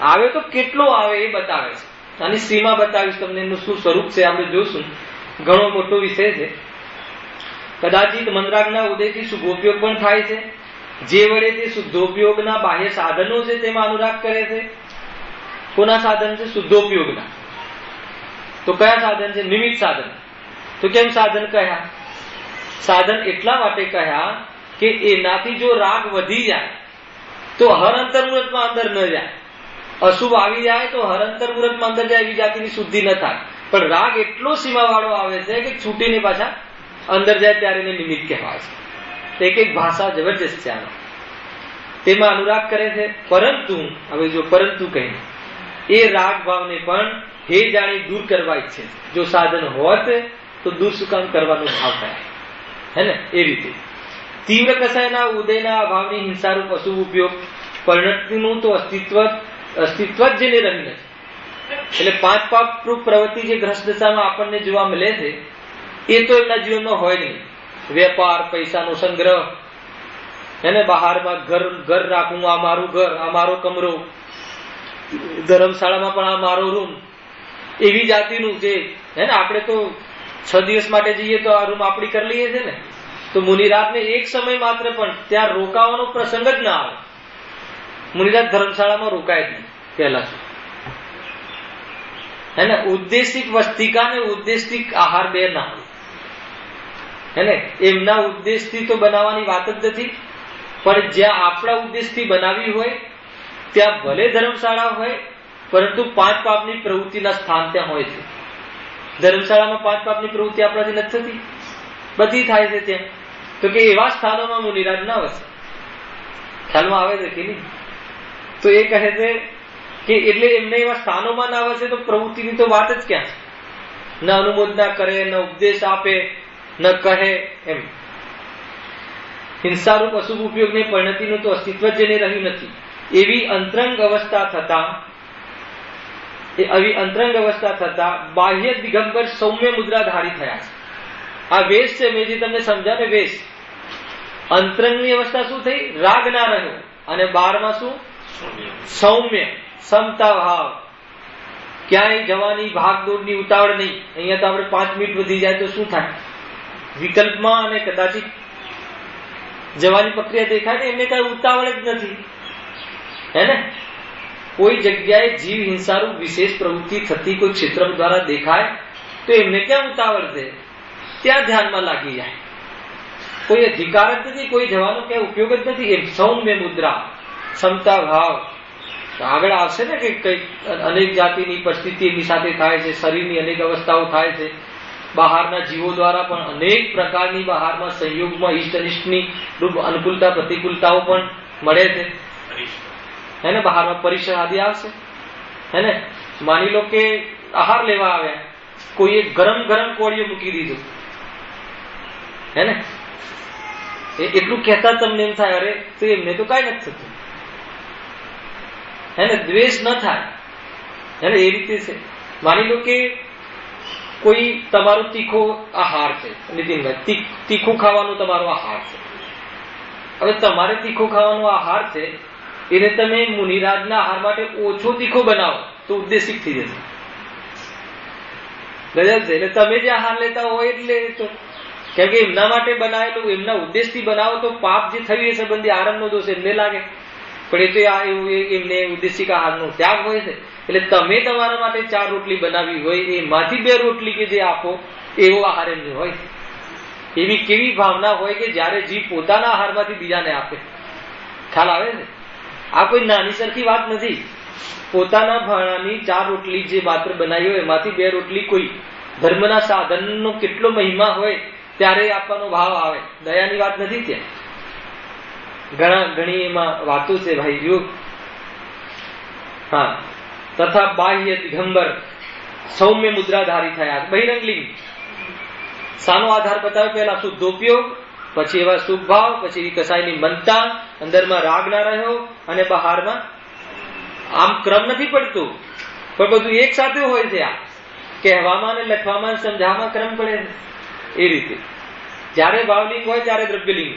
આવે તો કેટલો આવે એ બતાવે છે. આની સીમા બતાવીશ તમને, એનું શું સ્વરૂપ છે આપણે જોશું. ઘણો મોટો વિષય છે. કદાચિત મંદરાગના ઉદયથી શુભોપયોગ પણ થાય છે, જે વડે તે શુદ્ધોપયોગના બાહ્ય સાધનો છે તેમાં અનુરાગ કરે છે. કોના સાધન છે? શુદ્ધોપયોગના. તો કયા સાધન છે? નિમિત્ત સાધન. તો કેમ સાધન કહ્યા? સાધન એટલા માટે કહ્યા કે એનાથી જો રાગ વધી જાય તો હર અંતર્મુહૂર્તમાં અંદર ન જાય. અશુભ આવી જાય તો હર અંતર્મુહૂર્તમાં અંદર જાય, એવી જાતિની શુદ્ધિ ન થાય. પણ રાગ એટલો સીમાવાળો આવે છે કે છૂટીને પાછા અંદર જાય ત્યારે એને નિમિત્ત કહેવાય છે. એક એક ભાષા જબરજસ્ત છે આમાં. તેમાં અનુરાગ કરે છે. પરંતુ હવે જો પરંતુ કહીને એ રાગ ભાવને પણ હે જાણી દૂર કરવા ઈચ્છે છે. જો સાધન હોત તો દૂર શું કામ કરવાનો ભાવ થાય, હે ને? એ રીતે તીવ્ર કસાયના ઉદયના અભાવની હિંસારૂપ અશુભ ઉપયોગ પરિણતિનું તો અસ્તિત્વ જ જેને રહી નથી. એટલે પાંચ પાપરૂપ પ્રવૃત્તિ જે ગ્રસ્ત દશામાં આપણને જોવા મળે છે એ તો એમના જીવનમાં હોય નહીં. વેપાર, પૈસાનો સંગ્રહ, એને બહારમાં ઘર રાખવું, આ મારું ઘર, આ મારો કમરો, ધર્મશાળામાં પણ આ મારો રૂમ, એવી જાતિનું જે હે ને, આપણે તો 6 દિવસ માટે જઈએ તો આ રૂમ આપણી કરી લઈએ છે ને. તો મુનિરાજને એક સમય માત્ર પણ ત્યાં રોકાવાનો પ્રસંગ જ ના આવે. મુનિરાજ ધર્મશાળામાં રોકાય જ નહીં. પહેલા શું હે ને, ઉદ્દેશિક વસ્તિકા ને ઉદ્દેશિક આહાર બે ના હોય, હે ને? એમના ઉદ્દેશથી તો બનાવવાની વાત જ નથી. પણ જ્યાં આપણા ઉદ્દેશથી બનાવી હોય ત્યાં ભલે ધર્મશાળા હોય, પરંતુ 5 પાપની પ્રવૃત્તિના સ્થાન ત્યાં હોય છે. ધર્મશાળામાં 5 પાપની પ્રવૃત્તિ આપણાથી નથી થતી, બધી થાય છે ત્યાં. તો કે એવા સ્થાનોમાં મુનિરાજ ના વસે. ખ્યાલમાં આવે છે કે નહીં? તો એ કહે છે કે એટલે એમને એવા સ્થાનોમાં ના વસે તો પ્રવૃત્તિની તો વાત જ ક્યાં છે? ન અનુમોદના કરે, ન ઉપદેશ આપે, ન કહે એમ. હિંસારૂપ અશુભ ઉપયોગને પરિણતિનું તો અસ્તિત્વ જ જેને રહ્યું નથી એવી અંતરંગ અવસ્થા થતા બાહ્ય દિગંબર સૌમ્ય મુદ્રાધારી થયા છે. આ વેશ છે, મેં જે તમને સમજ્યા ને વેશ. અંતરંગની અવસ્થા શું થઈ? રાગ ના રહ્યો. અને બારમાં શું? સૌમ્ય, સમતા ભાવ. ક્યાંય જવાની ભાગદોડની ઉતાવળ નહીં. અહીંયા તો આપણે 5 મિનિટ વધી જાય તો શું થાય? વિકલ્પમાં અને કદાચિત જવાની પ્રક્રિયા દેખાય ને, એમને કઈ ઉતાવળ જ નથી, હે ને? કોઈ જગ્યાએ જીવ હિંસારૂપ વિશેષ પ્રવૃત્તિ થતી કોઈ ક્ષેત્ર દ્વારા દેખાય તો એમને ક્યાં ઉતાવળ છે? ત્યાં ધ્યાનમાં લાગી જાય. કોઈ અધિકાર જ નથી, કોઈ જવાનો ક્યાં ઉપયોગ જ નથી. એમ સૌમ્ય મુદ્રા, ક્ષમતા ભાવ. આગળ આવશે ને કે કઈ અનેક જાતિની પરિસ્થિતિ એની સાથે થાય છે, શરીરની અનેક અવસ્થાઓ થાય છે, બહારના જીવો દ્વારા પણ અનેક પ્રકારની બહારમાં સંયોગમાં ઈષ્ટ અનિષ્ટની રૂપ અનુકૂળતા પ્રતિકૂળતાઓ પણ મળે છે, હે ને? બહારમાં પરિસર આદિ આવશે, હે ને? માની લો કે આહાર લેવા આવ્યા, કોઈએ ગરમ ગરમ કોળીઓ મૂકી દીધું, હે ને? એટલું કહેતા તમને એમ થાય અરે તો એમને તો કઈ નથી થતું, હે ને? દ્વેષ ન થાય, હે ને? એ રીતે છે. માની લો કે કોઈ તમારો તીખો આહાર છે, નીતિનભાઈ, તીખું ખાવાનું તમારો આહાર છે. હવે તમારે તીખો ખાવાનો આહાર છે, એને તમે મુનિરાજના આહાર માટે ઓછો તીખો બનાવો તો ઉદ્દેશિક થઈ જશે. ગજબ છે. એટલે તમે જે આહાર લેતા હોય એટલે તો કેમ કે એમના માટે બનાવેલું, એમના ઉદ્દેશથી બનાવો તો પાપ જે થયું એ સંબંધી આરંભનો દોષ એમને લાગે, પણ એ તો એમને ઉદ્દેશિક આહારનો ત્યાગ હોય છે. એટલે તમે તમારા માટે 4 રોટલી બનાવી હોય, એમાંથી 2 રોટલી કે જે આપો એવો આહાર એમને હોય. એવી કેવી ભાવના હોય કે જયારે જીવ પોતાના આહારમાંથી બીજાને આપે. ખ્યાલ આવે છે? આ કોઈ નાની સરખી વાત નથી. પોતાના ભાણાની 4 રોટલી જે માત્ર બનાવી હોય એમાંથી 2 રોટલી કોઈ ધર્મના સાધનનો કેટલો મહિમા હોય ત્યારે આપવાનો ભાવ આવે. દયાની વાત નથી ત્યાં. ઘણી એમાં વાતો છે ભાઈ. જો હા, તથા બાહ્ય દિગંબર સૌમ્ય મુદ્રાધારી થયા. બહિરંગ લિંગ સાનો આધાર બતાવ્યો? પહેલા શુદ્ધોપયોગ, પછી એવા શુભ ભાવ, પછી કસાયની મનતા, અંદરમાં રાગ ના રહ્યો, અને બહારમાં આમ ક્રમ નથી પડતું, પણ બધું એક સાથે હોય છે. આ કહેવામાં અને લખવામાં સમજાવવામાં ક્રમ પડે છે. એ રીતે જયારે ભાવલિંગ હોય ત્યારે દ્રવ્યલિંગ.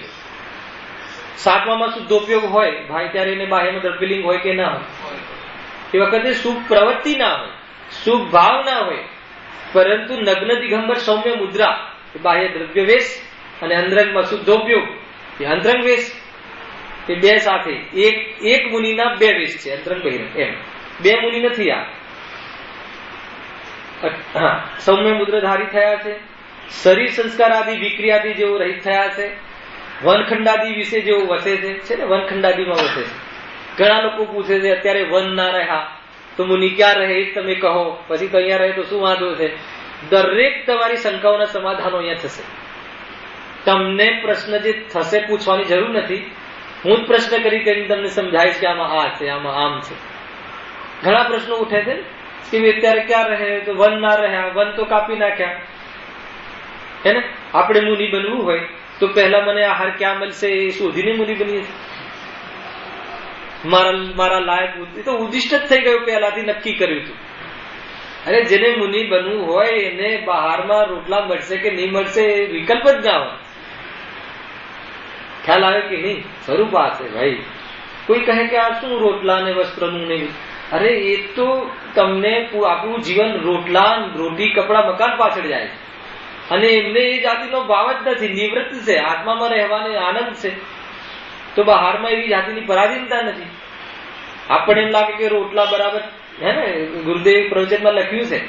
7માં શુદ્ધોપયોગ હોય ભાઈ ત્યારે એને બાહ્યમાં દ્રવ્યલિંગ હોય કે ના હોય? એ વખતે શુભ પ્રવૃત્તિ ના હોય, શુભ ભાવ ના હોય, પરંતુ નગ્ન દિગંબર સૌમ્ય મુદ્રા એ બાહ્ય દ્રવ્ય વેશ, અને અંતરંગમાં શુદ્ધોપયોગ એ અંતરંગ વેશ. એ 2 સાથે એક મુનિના 2 વેશ છે, અંતરંગ બહિરંગ એમ 2 મુનિ નથી. આ સૌમ્ય મુદ્રાધારી થયા છે. શરીર સંસ્કાર આદિ વિક્રિયાથી જેવો રહિત થયા છે. વનખંડાદી વિશે જેવો વસે છે ને, વનખંડાદીમાં વસે છે. ઘણા લોકો પૂછે છે અત્યારે વન ના રહ્યા તો મુનિ ક્યાં રહે એ તમે કહો, પછી તો અહીંયા રહે તો શું વાંધો છે? દરેક તમારી શંકાઓના સમાધાનો અહીંયા થશે. તમને પ્રશ્ન જે થશે પૂછવાની જરૂર નથી. હું જ પ્રશ્ન કરી તમને સમજાવીશ કે આમાં આ છે, આમાં આમ છે. ઘણા પ્રશ્નો ઉઠે છે કે અત્યારે ક્યાં રહે તો વન ના રહ્યા, વન તો કાપી નાખ્યા, હે ને? આપણે મુનિ બનવું હોય તો પહેલા મને આહાર ક્યાં મળશે એ શોધીને મુનિ બનીએ છીએ. મારા લાયક તો ઉદ્દિષ્ટ જ થઈ ગયું, પહેલાથી નક્કી કર્યું હતું. અરે જેને મુનિ બનવું હોય એને બહારમાં રોટલા મળશે કે નહીં મળશે વિકલ્પ જ ના હોય. ખ્યાલ આવે કે નહીં? સ્વરૂપ આ છે ભાઈ. કોઈ કહે કે આ શું રોટલા ને વસ્ત્રનું નહીં, અરે એ તો તમને આપણું જીવન રોટલા, રોટી, કપડા, મકાન પાછળ જાય છે, અને એમને એ જાતિનો ભાવ જ નથી. નિવૃત્ત છે, આત્મામાં રહેવાનો આનંદ છે. તો બહારમાં એવી જાતિની પરાધીનતા નથી. આપણને એમ લાગે કે રોટલા બરાબર, હે ને? ગુરુદેવ પ્રવચનમાં લખ્યું છે,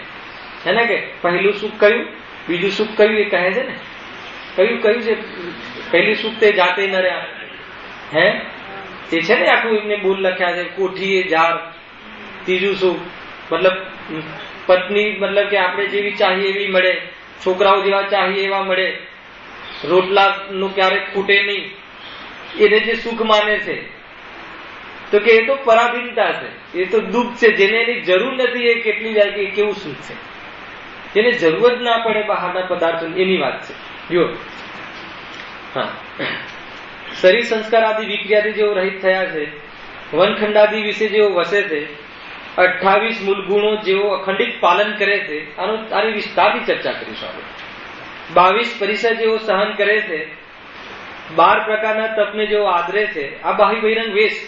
હે ને, કે પહેલું સુખ કયું, બીજું સુખ કયું, એ કહે છે ને. કયું છે? પહેલું સુખ તે જાતે ન રહ્યા, હે? એ છે ને આખું એમને બોલ લખ્યા છે. કોઠીએ ઝાડ. ત્રીજું સુખ મતલબ પત્ની, મતલબ કે આપણે જેવી ચાહીએ એવી મળે, છોકરાઓ જેવા ચાહીએ એવા મળે, રોટલા નું ક્યારેક ખૂટે નહીં, એને જે સુખ માને છે તો કે એ તો પરાધીનતા છે, એ તો દુઃખ છે. જેને એની જરૂર નથી એ કેટલી જાય કે કેવું સુખ છે. જેને જરૂર જ ના પડે બહારના પદાર્થો, એની વાત છે. જો હા, શરીર સંસ્કાર આદિ વિક્રિયાથી જેઓ રહિત થયા છે, વનખંડાદિ વિશે જેઓ વસે છે, 28 મૂળ ગુણો જેઓ અખંડિત પાલન કરે છે, આની વિસ્તારથી ચર્ચા કરીશું આપણે. 22 પરિસર જેઓ સહન કરે છે, 12 પ્રકારના તપને જેઓ આદરે છે, આ બાહ્ય બહિરંગ વેશ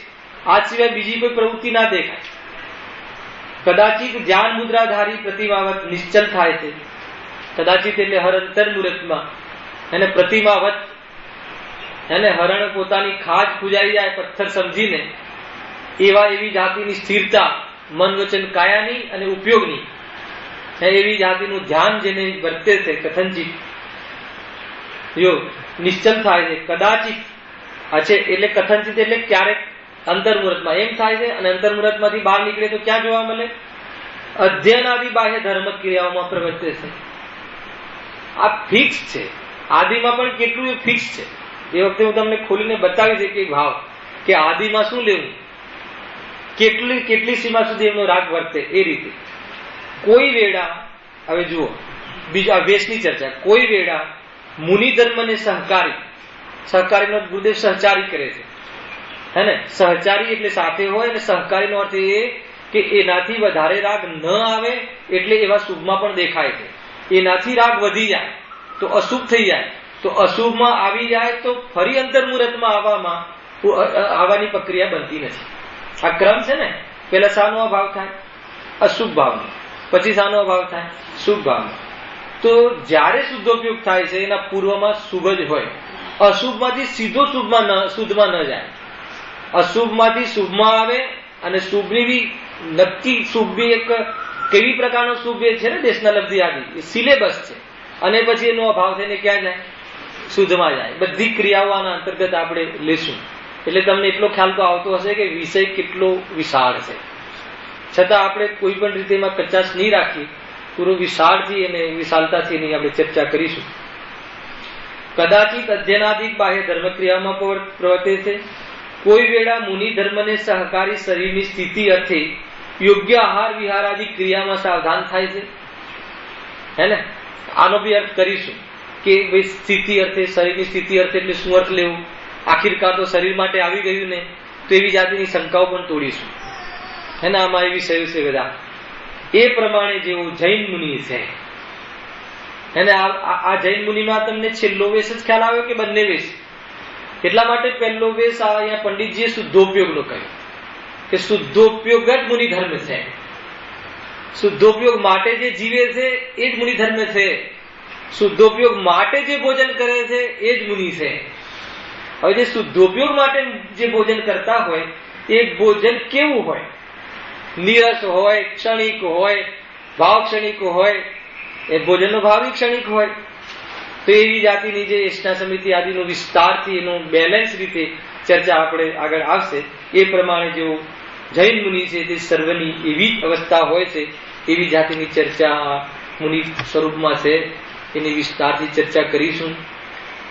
આ સિવાય બીજી કોઈ પ્રવૃત્તિ ના દેખાય. કદાચિત જ્ઞાન મુદ્રાધારી પ્રતિમાવત નિશ્ચલ થાય છે. કદાચિત એટલે હર અંતર મુહૂર્તમાં એને પ્રતિમાવત, એને હરણ પોતાની ખાજ પૂજાઈ જાય પથ્થર સમજીને, એવી જાતિની સ્થિરતા મન વચન કાયાની અને ઉપયોગની, એવી જાતિનું ધ્યાન જેને વર્તે છે કથનચિત નિશ્ચલ થાય છે. કદાચિત છે એટલે કથનચિત એટલે ક્યારેક અંતર્મુહૂર્તમાં એમ થાય છે, અને અંતર્મુહૂર્તમાંથી બહાર નીકળે તો ક્યાં જોવા મળે? અધ્યયન આદિ બાહ્ય ધર્મ ક્રિયાઓમાં પ્રવર્તે છે. આ ફિક્સ છે. આદિમાં પણ કેટલું એ ફિક્સ છે. એ વખતે હું તમને ખોલીને બતાવી છે કે ભાવ કે આદિમાં શું લેવું, કેટલી સીમા સુધી એમનો રાગ વર્તે. એ રીતે કોઈ વેળા, હવે જુઓ બીજા વેશની ચર્ચા, કોઈ વેળા મુનિ ધર્મને સહકારીનો ગુરુદેવ સહચારી કરે છે, હે ને? સહચારી એટલે સાથે હોય, અને સહકારીનો અર્થ એ કે એનાથી વધારે રાગ ન આવે એટલે એવા શુભમાં પણ દેખાય છે. એનાથી રાગ વધી જાય તો અશુભ થઈ જાય, તો અશુભમાં આવી જાય તો ફરી અંતર્મુહૂર્તમાં આવવાની પ્રક્રિયા બનતી નથી. આ ક્રમ છે ને. પેલા શાનો અભાવ થાય? અશુભ ભાવનો. પછી શાનો અભાવ થાય? શુભ ભાવનો. તો જ્યારે શુદ્ધોપયોગ થાય છે એના પૂર્વમાં શુભ જ હોય. અશુભમાંથી સીધો શુદ્ધમાં ન જાય. અશુભમાંથી શુભમાં આવે, અને શુભની બી નક્કી શુભ બી એક કેવી પ્રકારનો શુભ છે ને, દેશના લબ્ધિ આદિ એ સિલેબસ છે. અને પછી એનો અભાવ થઈને ક્યાં જાય? શુદ્ધમાં જાય. બધી ક્રિયાઓ આના અંતર્ગત આપણે લેશું. એટલે તમને એટલો ખ્યાલ તો આવતો હશે કે વિષય કેટલો વિશાળ છે. છતાં આપણે કોઈ પણ રીતે એમાં કચાશ નહીં રાખી, પૂરો વિશાળથી અને વિશાલતાથી એની આપણે ચર્ચા કરીશું. કદાચિત અધ્યયનાદિક બાહ્ય ધર્મક્રિયામાં પ્રવર્તે છે. કોઈ વેળા મુનિ ધર્મને સહકારી શરીરની સ્થિતિ અર્થે યોગ્ય આહાર વિહાર આદિ ક્રિયામાં સાવધાન થાય છે, હે ને? આનો બી અર્થ કરીશું કે ભાઈ સ્થિતિ અર્થે, શરીરની સ્થિતિ અર્થે એટલે શું અર્થ લેવું. આખિરકાર તો શરીર માટે આવી ગયું ને, તો એવી જાતિની શંકાઓ પણ તોડીશું, હે ને? આમાં એ વિષયો છે બધા. એ પ્રમાણે જેવો જૈન મુનિ છે, એને આ જૈન મુનિમાં તમને છેલ્લો વેશ જ ખ્યાલ આવ્યો કે બંને વેશ? એટલા માટે પહેલો વેશ અહીંયા પંડિતજીએ શુદ્ધોપયોગનો કહ્યો કે શુદ્ધોપયોગ જ મુનિ ધર્મ છે. શુદ્ધોપયોગ માટે જે જીવે છે એ જ મુનિ ધર્મ છે. શુદ્ધોપયોગ માટે જે ભોજન કરે છે એ જ મુનિ છે. હવે જે શુદ્ધોપયોગ માટે જે ભોજન કરતા હોય એ ભોજન કેવું હોય? નીરસ હોય, ક્ષણિક હોય, ભાવ ક્ષણિક હોય. એ ભોજનનો ભાવ ક્ષણિક હોય. તો એવી જાતિની જે એષ્ટા સમિતિ આદિનો વિસ્તારથી એનું બેલેન્સ રીતે ચર્ચા આપણે આગળ આવશે. એ પ્રમાણે જેઓ જૈન મુનિ છે તે સર્વની એવી અવસ્થા હોય છે, એવી જાતિની ચર્ચા મુનિ સ્વરૂપમાં છે, એની વિસ્તારથી ચર્ચા કરીશું.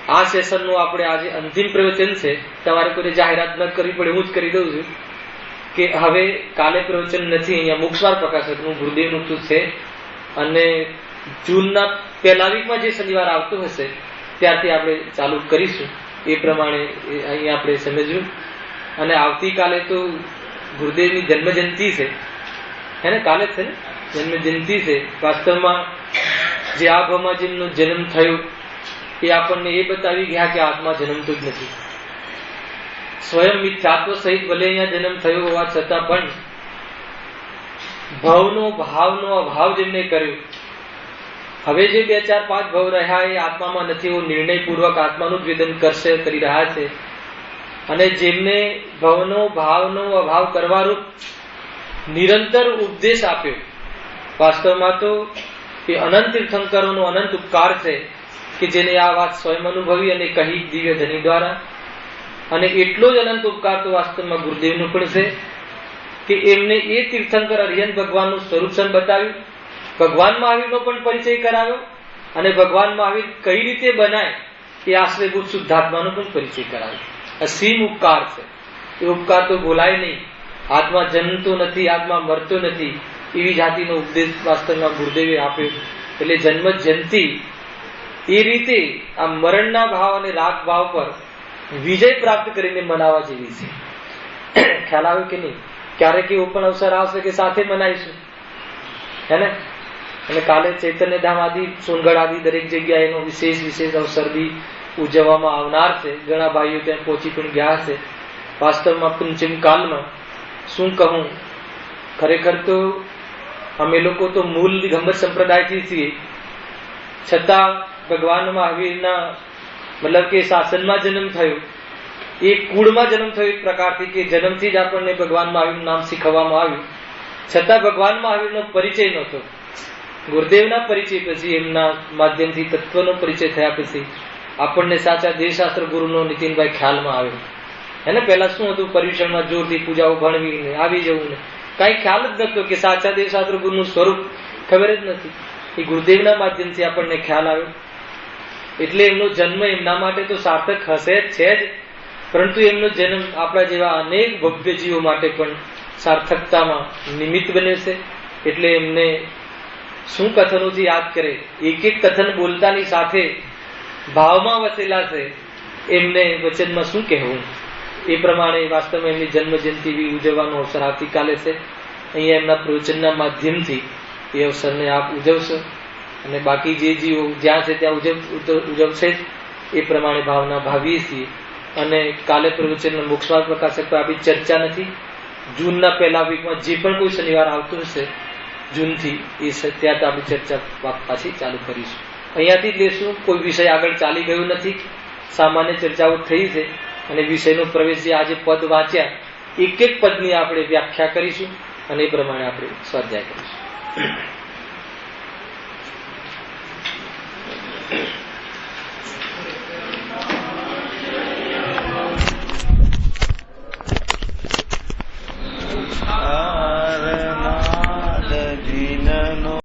આ સેશનનું આપણે આજે અંતિમ પ્રવચન છે. તમારે કોઈ જાહેરાત ન કરવી પડે, હું જ કરી દઉં છું કે હવે કાલે પ્રવચન નથી. અહીંયા મોક્ષમાર્ગ પ્રકાશકનું ગુરુદેવનું તો છે, અને જૂનના પહેલા વીકમાં જે શનિવાર આવતો હશે ત્યારથી આપણે ચાલુ કરીશું. એ પ્રમાણે અહીંયા આપણે સમજ્યું. અને આવતીકાલે તો ગુરુદેવની જન્મજયંતિ છે, હે ને? કાલે છે ને જન્મજયંતિ છે. વાસ્તવમાં જે આ ભાવમાં જેમનો જન્મ થયો એ આપણને એ બતાવી ગયા કે આત્મા જન્મતો જ નથી. સ્વયં મિથ્યાત્વ સહિત ભલે અહીંયા જન્મ થયો હોવા છતાં પણ ભાવનો અભાવ જેમને કર્યો. હવે જે 2, 4, 5 ભાવ રહ્યા એ આત્મામાં નથી, એવો નિર્ણયપૂર્વક આત્માનું જ વેદન કરી રહ્યા છે. અને જેમને ભાવનો અભાવ કરવારૂપ નિરંતર ઉપદેશ આપ્યો, વાસ્તવમાં તો એ અનંત તીર્થંકરોનો અનંત ઉપકાર છે કે જેને આ વાત સ્વયં અનુભવી અને કહી દિવ્ય ધની દ્વારા. અને એટલો જ અનંત ઉપકાર તો વાસ્તવમાં ગુરુદેવનો પણ છે કે એમને એ તીર્થંકર અરિહંત ભગવાનનું સ્વરૂપ બતાવ્યું, ભગવાન મહાવીરનો પણ પરિચય કરાવ્યો, અને ભગવાન મહાવીર કઈ રીતે બનાય એ આશ્રયભૂત શુદ્ધાત્માનો પણ પરિચય કરાવ્યો. અસીમ ઉપકાર છે. એ ઉપકાર તો બોલાય નહીં. આત્મા જન્મતો નથી, આત્મા મરતો નથી, એવી જાતિનો ઉપદેશ વાસ્તવમાં ગુરુદેવે આપ્યો. એટલે જન્મ જયંતિ એ રીતે આ મરણના ભાવ અને રાગ ભાવ પર વિજય પ્રાપ્ત કરીને મનાવવા જેવી છે. ખ્યાલ આવ્યો કે નહીં? ક્યારેક એવો પણ અવસર આવશે કે સાથે મનાવીશું, હે ને? અને કાલે ચૈતન્ય ધામ આદિ, સોનગઢ આદિ દરેક જગ્યાએ એનો વિશેષ અવસર બી ઉજવવામાં આવનાર છે. ઘણા ભાઈઓ ત્યાં પહોંચી પણ ગયા છે. વાસ્તવમાં પંચમ કાલમાં શું કહું, ખરેખર તો અમે લોકો તો મૂળ દિગંબર સંપ્રદાયથી છીએ, છતાં ભગવાન મહાવીરના મતલબ કે શાસનમાં જન્મ થયો, એ કુળમાં જન્મ થયો એક પ્રકારથી, કે જન્મથી જ આપણને ભગવાન મહાવીરનું નામ શીખવવામાં આવ્યું, છતાં ભગવાન મહાવીરનો પરિચય નહોતો. ગુરુદેવના પરિચય પછી, એમના માધ્યમથી તત્વનો પરિચય થયા પછી આપણને સાચા દેહશાસ્ત્ર ગુરુનો નીતિનભાઈ ખ્યાલમાં આવ્યો. એને પહેલા શું હતું, પર્યુષણમાં જોરથી પૂજાઓ ભણવી, આવી જવું ને કઈ ખ્યાલ જ નતો કે સાચા દેહશાસ્ત્ર ગુરુનું સ્વરૂપ ખબર જ નથી. એ ગુરુદેવના માધ્યમથી આપણને ખ્યાલ આવ્યો. એટલે એમનો જન્મ એમના માટે તો સાર્થક હશે જ છે જ, પરંતુ એમનો જન્મ આપણા જેવા અનેક ભવ્ય જીવો માટે પણ સાર્થકતામાં નિમિત્ત બને છે. એટલે એમને શું કથનોથી યાદ કરે, એક એક કથન બોલતાની સાથે ભાવમાં વસેલા છે, એમને વચનમાં શું કહેવું. એ પ્રમાણે વાસ્તવમાં એમની જન્મ જયંતિ ઉજવવાનો અવસર આવતીકાલે છે. અહીંયા એમના પ્રવચનના માધ્યમથી એ અવસરને આપ ઉજવશો, અને બાકી જે જીવો જ્યાં છે ત્યાં ઉજવશે જ, એ પ્રમાણે ભાવના ભાવીએ છીએ. અને કાલે પ્રવચનના મોક્ષમાર્ગ પ્રકાશક પર આપણી ચર્ચા નથી. જૂનના પહેલા વીકમાં જે પણ કોઈ શનિવાર આવતો હશે જૂનથી, એ ત્યાં તો આપણી ચર્ચા પાછી ચાલુ કરીશું. અહીંયાથી જ લેશું. કોઈ વિષય આગળ ચાલી ગયો નથી, સામાન્ય ચર્ચાઓ થઈ છે. અને વિષયનો પ્રવેશ, જે આજે પદ વાંચ્યા, એક એક પદની આપણે વ્યાખ્યા કરીશું અને એ પ્રમાણે આપણે સ્વાધ્યાય કરીશું.